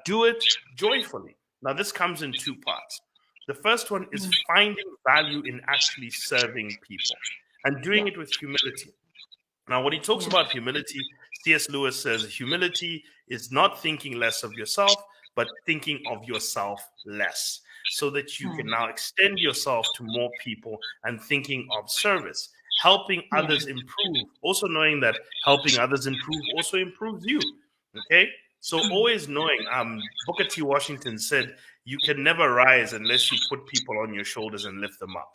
do it joyfully. Now, this comes in two parts. The first one is finding value in actually serving people and doing it with humility. Now, when he talks about humility, C.S. Lewis says humility is not thinking less of yourself, but thinking of yourself less, so that you can now extend yourself to more people and thinking of service, helping others improve, also knowing that helping others improve also improves you. Okay? So always knowing, Booker T. Washington said, you can never rise unless you put people on your shoulders and lift them up.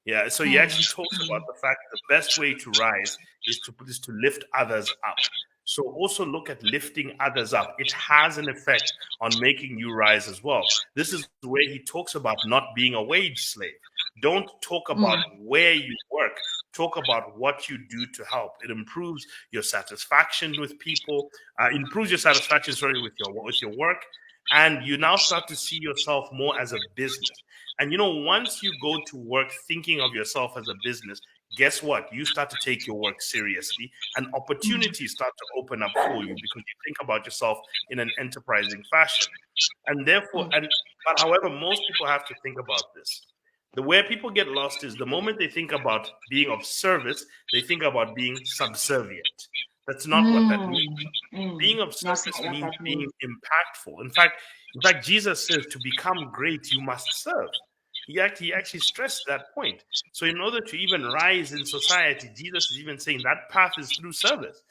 Yeah, so he actually talks about the fact that the best way to rise is to lift others up. So also look at lifting others up. It has an effect on making you rise as well. This is where he talks about not being a wage slave. Don't talk about where you work. Talk about what you do to help. It improves your satisfaction with people, improves your satisfaction, with your work, and you now start to see yourself more as a business. And once you go to work thinking of yourself as a business, guess what? You start to take your work seriously, and opportunities start to open up for you because you think about yourself in an enterprising fashion. And therefore, but however, most people have to think about this. The where people get lost is the moment they think about being of service, they think about being subservient. That's not what that means. Being of service means being impactful. In fact, Jesus says to become great, you must serve. He actually stressed that point. So in order to even rise in society, Jesus is even saying that path is through service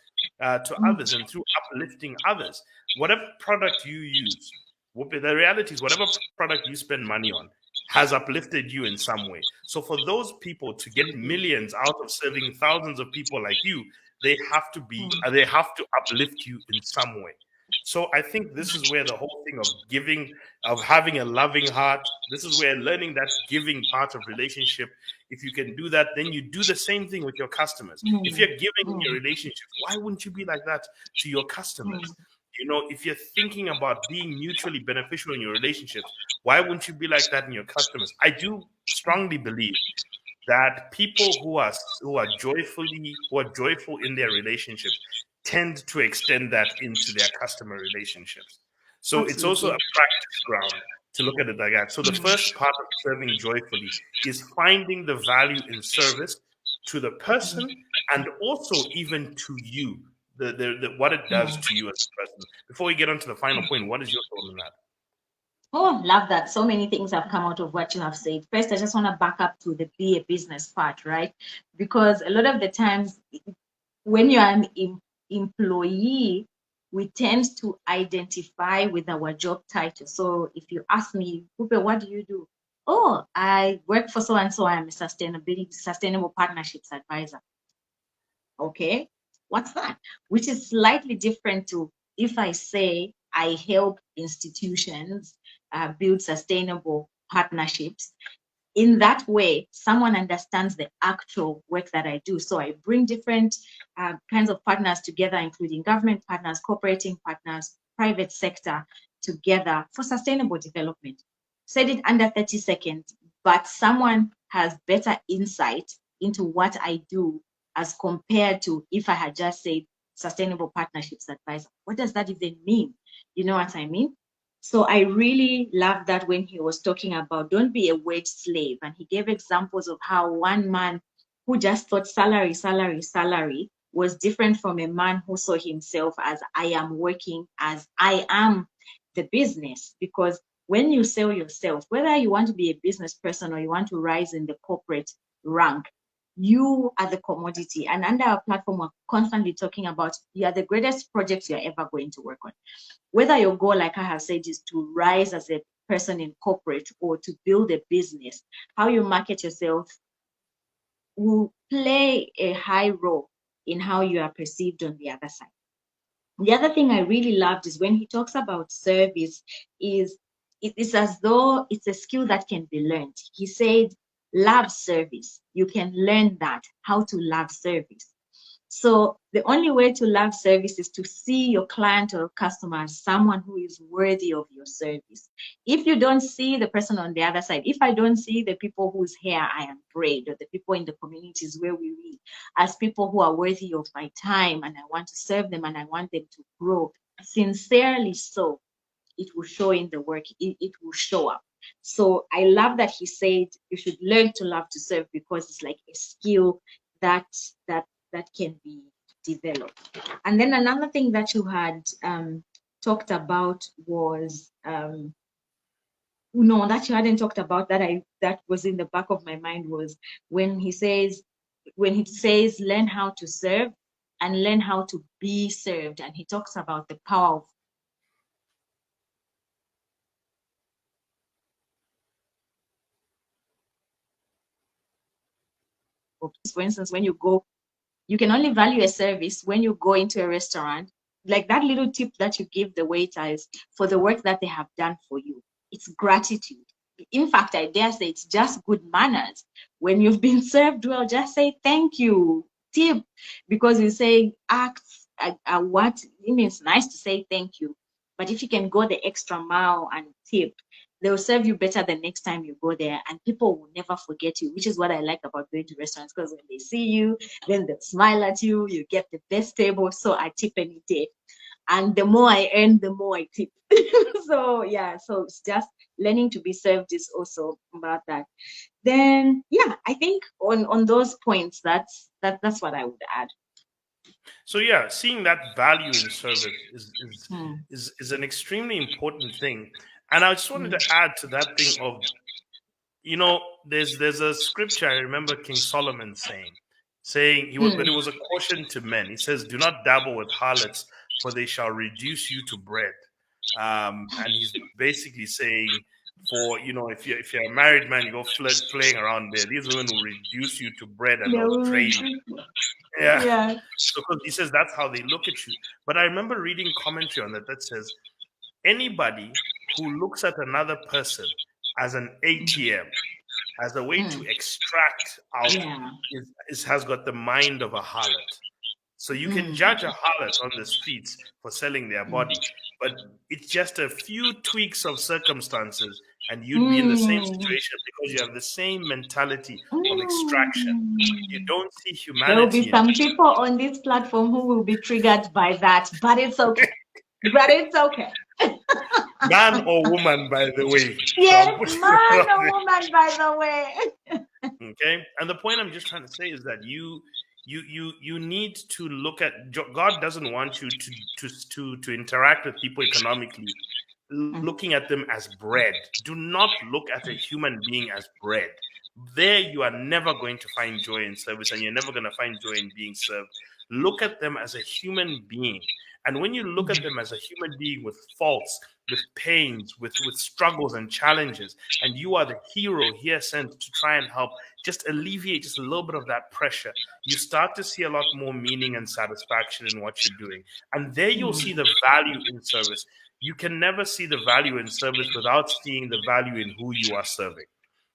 to others and through uplifting others. Whatever product you use, the reality is whatever product you spend money on has uplifted you in some way. So for those people to get millions out of serving thousands of people like you, they have to uplift you in some way. So I think this is where the whole thing of giving, of having a loving heart, this is where learning that giving part of relationship, if you can do that, then you do the same thing with your customers. If you're giving in your relationships, why wouldn't you be like that to your customers? If you're thinking about being mutually beneficial in your relationships, why wouldn't you be like that in your customers? I do strongly believe that people who are joyful in their relationships tend to extend that into their customer relationships. So it's also a practice ground to look at it like that. So the first part of serving joyfully is finding the value in service to the person and also even to you, what it does to you as a person. Before we get on to the final point, what is your thought on that? Oh, love that. So many things have come out of what you have said. First, I just want to back up to the be a business part, right? Because a lot of the times when you're an employee, we tend to identify with our job title. So if you ask me, Bupe, what do you do? Oh, I work for so-and-so. I'm a sustainable partnerships advisor. Okay, what's that? Which is slightly different to if I say I help institutions build sustainable partnerships. In that way, someone understands the actual work that I do. So I bring different kinds of partners together, including government partners, cooperating partners, private sector together for sustainable development. Said it under 30 seconds, but someone has better insight into what I do as compared to if I had just said sustainable partnerships advisor. What does that even mean? You know what I mean? So I really love that when he was talking about don't be a wage slave. And he gave examples of how one man who just thought salary, salary, salary was different from a man who saw himself as I am working, as I am the business. Because when you sell yourself, whether you want to be a business person or you want to rise in the corporate rank, you are the commodity. And under our platform, we're constantly talking about you are the greatest project you're ever going to work on. Whether your goal, like I have said, is to rise as a person in corporate or to build a business, how you market yourself will play a high role in how you are perceived on the other side. The other thing I really loved is when he talks about service, it's as though it's a skill that can be learned. He said, love service. You can learn that, how to love service. So the only way to love service is to see your client or customer as someone who is worthy of your service. If you don't see the person on the other side, if I don't see the people whose hair I am braid, or the people in the communities where we live as people who are worthy of my time, and I want to serve them and I want them to grow, sincerely so, it will show in the work, it will show up. So I love that he said you should learn to love to serve, because it's like a skill that that that can be developed. And then another thing that you had talked about was no, that you hadn't talked about, that was in the back of my mind, was when he says learn how to serve and learn how to be served, and he talks about the power of, for instance, when you go, you can only value a service when you go into a restaurant, like that little tip that you give the waiters for the work that they have done for you. It's gratitude. In fact, I dare say it's just good manners. When you've been served well, just say thank you, tip, because you say acts what it means. Nice to say thank you, but if you can go the extra mile and tip, they'll serve you better the next time you go there, and people will never forget you, which is what I like about going to restaurants, because when they see you, then they'll smile at you, you get the best table. So I tip any day, and the more I earn, the more I tip. So yeah, so it's just learning to be served is also about that. Then yeah, I think on those points, that's what I would add. So yeah, seeing that value in service Hmm. is an extremely important thing. And I just wanted to add to that thing of, there's a scripture I remember King Solomon saying he was, but it was a caution to men. He says, "Do not dabble with harlots, for they shall reduce you to bread." And he's basically saying, for if you're a married man, you go flaying around there. These women will reduce you to bread and Yeah, they'll we drain will. you. Yeah. Yeah. So 'cause he says that's how they look at you. But I remember reading commentary on that says anybody who looks at another person as an ATM, as a way to extract out, Yeah. has got the mind of a harlot. So you can judge a harlot on the streets for selling their body, but it's just a few tweaks of circumstances, and you'd be in the same situation because you have the same mentality of extraction. You don't see There will be humanity in some people. people on this platform who will be triggered by that, but it's okay. But it's okay. Man or woman, by the way. So I'm Yes, putting that man out or woman, by the way. there. Okay. And the point I'm just trying to say is that you need to look at, God doesn't want you to interact with people economically looking at them as bread. Do not look at a human being as bread. There you are never going to find joy in service, and you're never going to find joy in being served. Look at them as a human being. And when you look at them as a human being with faults, with pains, with struggles and challenges, and you are the hero here sent to try and help just alleviate just a little bit of that pressure, you start to see a lot more meaning and satisfaction in what you're doing. And there you'll see the value in service. You can never see the value in service without seeing the value in who you are serving.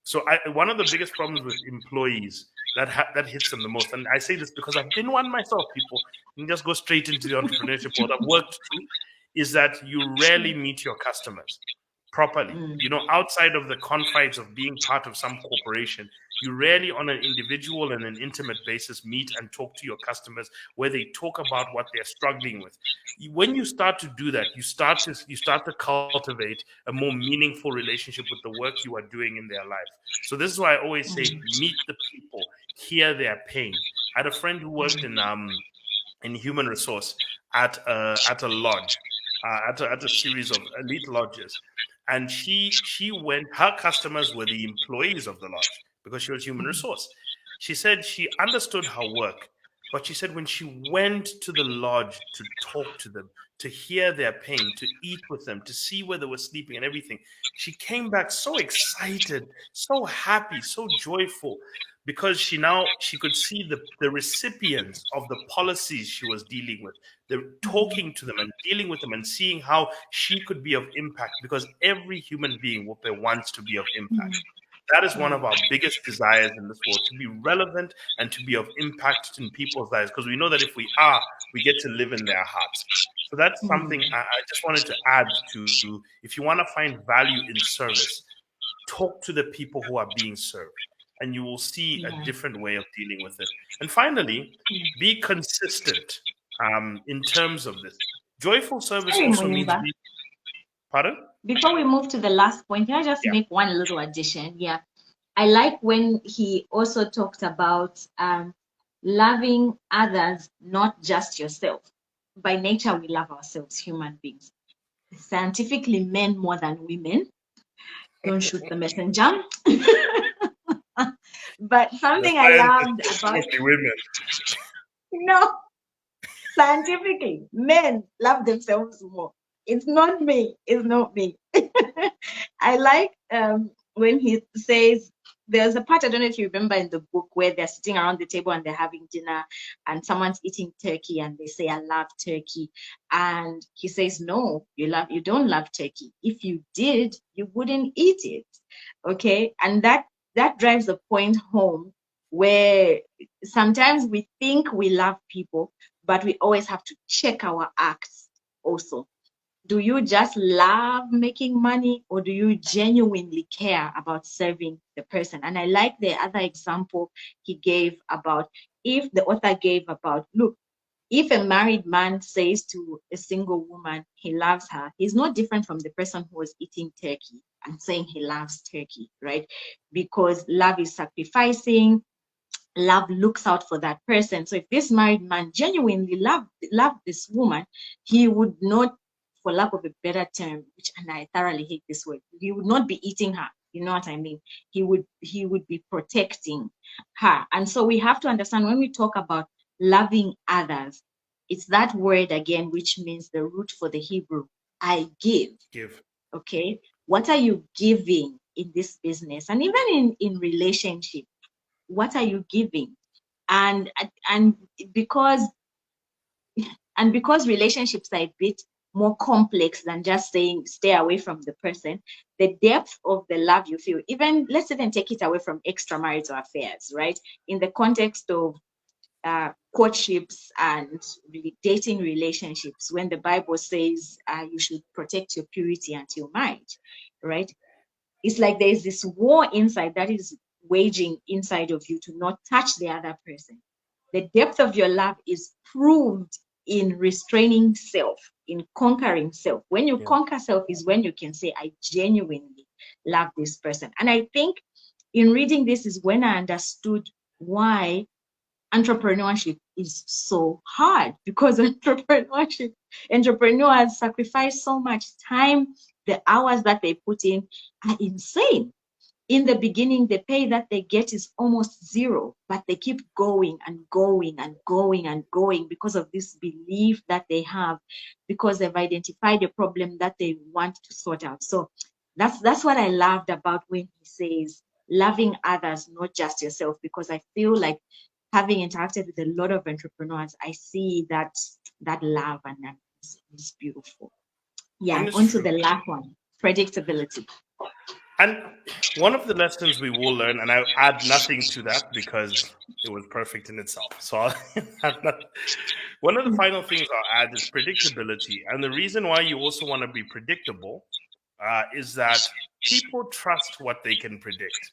So one of the biggest problems with employees that hits them the most, and I say this because I've been one myself, people, and just go straight into the entrepreneurship world. I've worked too, is that you rarely meet your customers properly. Outside of the confines of being part of some corporation, you rarely on an individual and an intimate basis meet and talk to your customers where they talk about what they're struggling with. When you start to do that, you start to cultivate a more meaningful relationship with the work you are doing in their life. So this is why I always say, meet the people, hear their pain. I had a friend who worked in human resource at a lodge, at a series of elite lodges, and she went. Her customers were the employees of the lodge because she was human resource. She said she understood her work, but she said when she went to the lodge to talk to them, to hear their pain, to eat with them, to see where they were sleeping and everything, she came back so excited, so happy, so joyful, because she could see the recipients of the policies she was dealing with. They're talking to them and dealing with them and seeing how she could be of impact, because every human being, Wupe, wants to be of impact. That is one of our biggest desires in this world, to be relevant and to be of impact in people's lives, because we know that if we are, we get to live in their hearts. So that's something I just wanted to add to. If you want to find value in service, talk to the people who are being served, and you will see a different way of dealing with it. And finally, be consistent in terms of this. Joyful service Sorry, also means Munyumba. Pardon? Before we move to the last point, can I just make one little addition? Yeah. I like when he also talked about loving others, not just yourself. By nature, we love ourselves, human beings. Scientifically, men more than women. Don't shoot the messenger. But something I loved about women. no, scientifically, men love themselves more. It's not me. It's not me. I like when he says, there's a part, I don't know if you remember in the book, where they're sitting around the table and they're having dinner and someone's eating turkey and they say, I love turkey. And he says, no, you don't love turkey. If you did, you wouldn't eat it. Okay. And that drives a point home where sometimes we think we love people, but we always have to check our acts also. Do you just love making money, or do you genuinely care about serving the person? And I like the other example he gave about, the author gave about, look, if a married man says to a single woman he loves her, he's not different from the person who was eating turkey and saying he loves turkey, right? Because love is sacrificing. Love looks out for that person. So if this married man genuinely loved this woman, he would not, for lack of a better term, and I thoroughly hate this word, he would not be eating her. You know what I mean? He would be protecting her. And so we have to understand, when we talk about loving others, it's that word again, which means the root for the Hebrew, I give. Okay. What are you giving in this business? And even in relationship, what are you giving? And because relationships are a bit more complex than just saying stay away from the person, the depth of the love you feel, even let's even take it away from extramarital affairs, right? In the context of courtships and dating relationships, when the Bible says you should protect your purity until marriage, right? It's like there's this war inside that is waging inside of you to not touch the other person. The depth of your love is proved in restraining self, in conquering self. When you conquer self is when you can say, I genuinely love this person. And I think in reading this is when I understood why entrepreneurship is so hard, because entrepreneurs sacrifice so much time. The hours that they put in are insane. In the beginning, the pay that they get is almost zero, but they keep going and going and going and going because of this belief that they have, because they've identified a problem that they want to sort out. So that's what I loved about when he says loving others, not just yourself, because I feel like, having interacted with a lot of entrepreneurs, I see that love, and that is beautiful. Yeah, on to the last one, predictability. And one of the lessons we will learn, and I'll add nothing to that because it was perfect in itself. So one of the final things I'll add is predictability. And the reason why you also want to be predictable is that people trust what they can predict.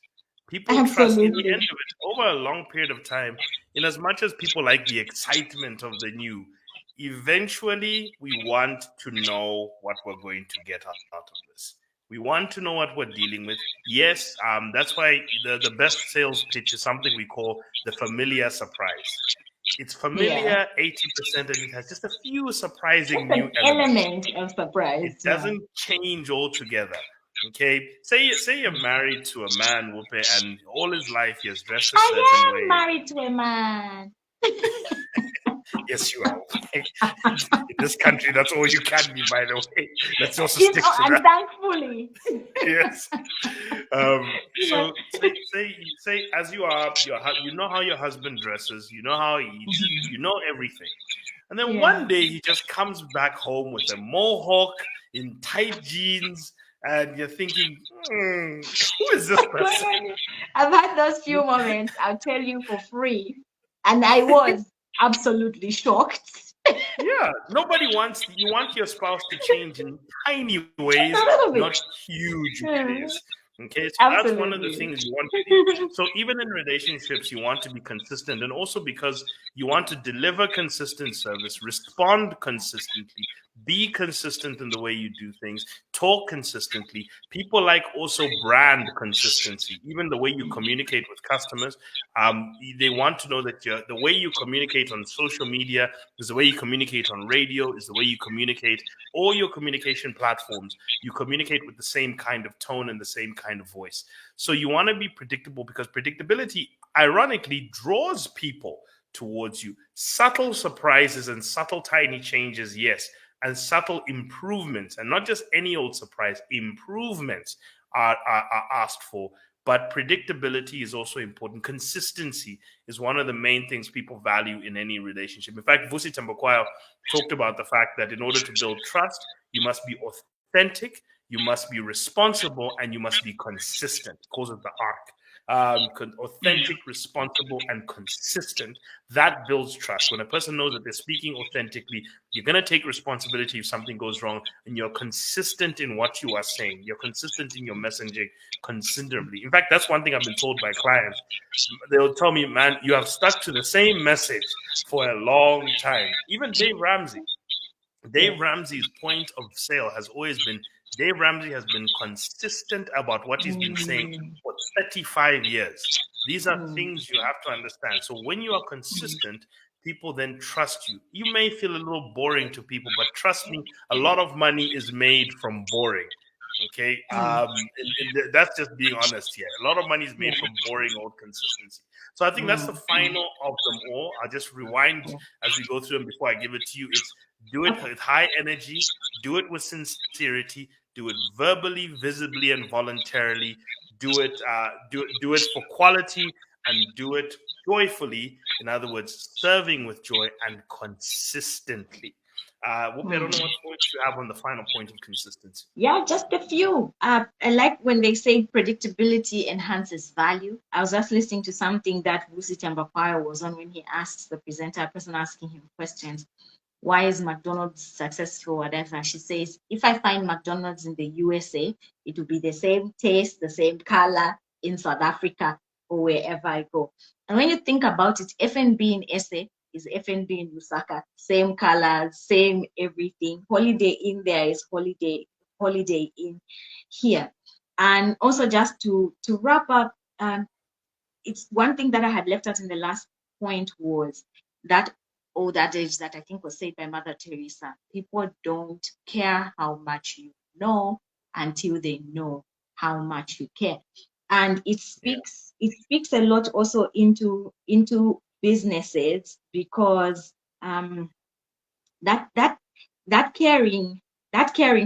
People trust, in the end of it, over a long period of time, in as much as people like the excitement of the new, eventually we want to know what we're going to get out of this. We want to know what we're dealing with. Yes, that's why the best sales pitch is something we call the familiar surprise. It's familiar 80%, and it has just a few surprising new elements. Of surprise. It doesn't change altogether. Okay, say you're married to a man, Bupe, and all his life he has dressed a certain way. I am married to a man. Yes, you are. In this country, that's all you can be, by the way. Let's also stick to that. Thankfully. Yes. So say as you are, you know how your husband dresses, you know how he eats, you know everything. And then one day he just comes back home with a mohawk, in tight jeans, and you're thinking, who is this person? I've had those few moments, I'll tell you for free. And I was absolutely shocked. Yeah, nobody wants, you want your spouse to change in tiny ways, A little bit. not huge Yeah, ways. Okay, so that's one of the absolutely. things you want to be. So even in relationships, you want to be consistent, and also because you want to deliver consistent service, respond consistently, be consistent in the way you do things, talk consistently. People like also brand consistency, even the way you communicate with customers. They want to know that the way you communicate on social media is the way you communicate on radio, is the way you communicate all your communication platforms. You communicate with the same kind of tone and the same kind of voice. So you want to be predictable, because predictability, ironically, draws people towards you. Subtle surprises and subtle tiny changes, yes, and subtle improvements, and not just any old surprise, improvements are asked for. But predictability is also important. Consistency is one of the main things people value in any relationship. In fact, Vusi Tambakwayo talked about the fact that in order to build trust, you must be authentic, you must be responsible, and you must be consistent. It calls it the arc. Authentic, responsible, and consistent. That builds trust. When a person knows that they're speaking authentically, you're going to take responsibility if something goes wrong, and you're consistent in what you are saying. You're consistent in your messaging considerably. In fact, that's one thing I've been told by clients. They'll tell me, man, you have stuck to the same message for a long time. Even Dave Ramsey's point of sale has always been, Dave Ramsey has been consistent about what he's been saying for 35 years. These are things you have to understand. So when you are consistent, people then trust you. You may feel a little boring to people, but trust me, a lot of money is made from boring. Okay, that's just being honest here. A lot of money is made from boring old consistency. So I think that's the final of them all. I'll just rewind as we go through them before I give it to you. It's do it with high energy, do it with sincerity, do it verbally, visibly, and voluntarily. Do it for quality, and do it joyfully. In other words, serving with joy and consistently. Whoopi, I don't know what points you have on the final point of consistency. Yeah, just a few. I like when they say predictability enhances value. I was just listening to something that Vusi Tambakwayo was on when he asked the presenter, a person asking him questions, why is McDonald's successful, whatever. She says, if I find McDonald's in the USA, it will be the same taste, the same color in South Africa or wherever I go. And when you think about it, FNB in SA is FNB in Lusaka, same colors, same everything. Holiday Inn there is Holiday Inn here. And also just to wrap up, it's one thing that I had left out in the last point was that old adage that I think was said by Mother Teresa: people don't care how much you know until they know how much you care. And it speaks a lot also into businesses, because that caring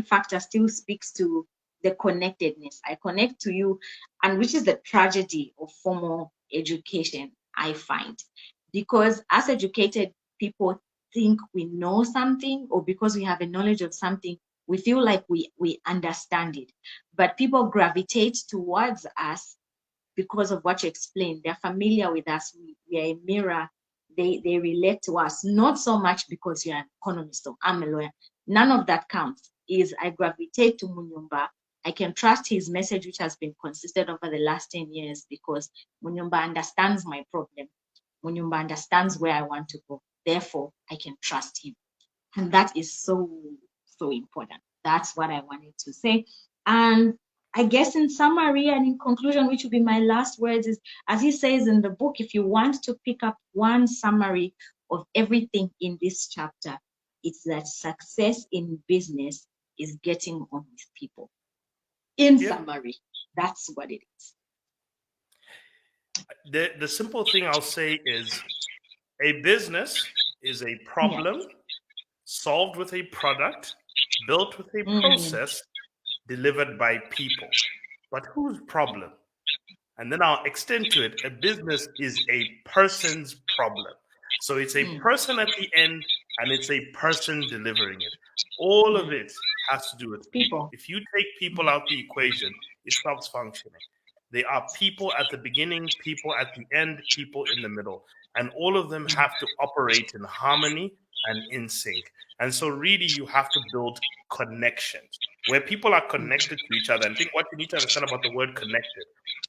factor still speaks to the connectedness. I connect to you, and which is the tragedy of formal education, I find, because as educated people think we know something, or because we have a knowledge of something, we feel like we understand it. But people gravitate towards us because of what you explained. They're familiar with us. We are a mirror. They relate to us, not so much because you're an economist or I'm a lawyer. None of that counts. Is I gravitate to Munyumba. I can trust his message, which has been consistent over the last 10 years, because Munyumba understands my problem. Munyumba understands where I want to go. Therefore, I can trust him. And that is so, so important. That's what I wanted to say. And I guess in summary and in conclusion, which will be my last words, is, as he says in the book, if you want to pick up one summary of everything in this chapter, it's that success in business is getting on with people. In summary, that's what it is. The simple thing I'll say is, a business is a problem solved with a product, built with a process, delivered by people. But whose problem? And then I'll extend to it. A business is a person's problem. So it's a person at the end, and it's a person delivering it. All of it has to do with people. If you take people out the equation, it stops functioning. There are people at the beginning, people at the end, people in the middle, and all of them have to operate in harmony and in sync. And so really you have to build connections where people are connected to each other. And I think what you need to understand about the word connected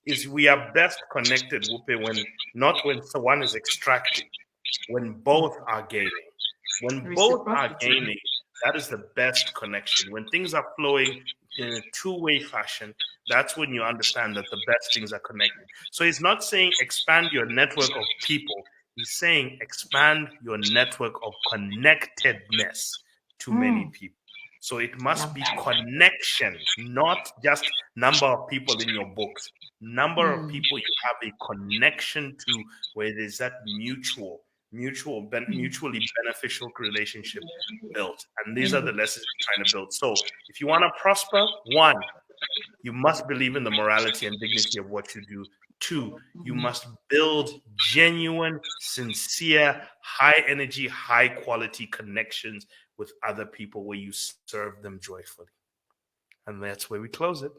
is we are best connected, Bupe, when not when one is extracting, when both are gaining. When both are gaining, that is the best connection. When things are flowing in a two-way fashion, that's when you understand that the best things are connected. So he's not saying expand your network of people. He's saying expand your network of connectedness to many people. So it must be connection, not just number of people in your books. Number of people you have a connection to, where there's that mutually beneficial relationship built. And these are the lessons we're trying to build. So if you want to prosper, one, you must believe in the morality and dignity of what you do. Two, you must build genuine, sincere, high energy, high quality connections with other people where you serve them joyfully. And that's where we close it.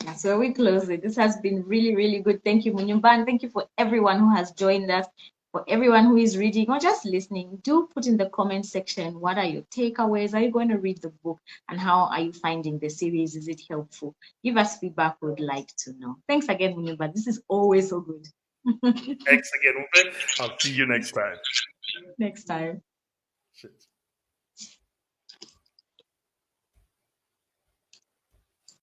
That's where we close it. This has been really, really good. Thank you, Munyumba, and thank you for everyone who has joined us. For everyone who is reading or just listening, do put in the comment section, what are your takeaways? Are you going to read the book? And how are you finding the series? Is it helpful? Give us feedback. We would like to know. Thanks again, Munyumba. This is always so good. Thanks again, Bupe. I'll see you next time. Next time. Shit.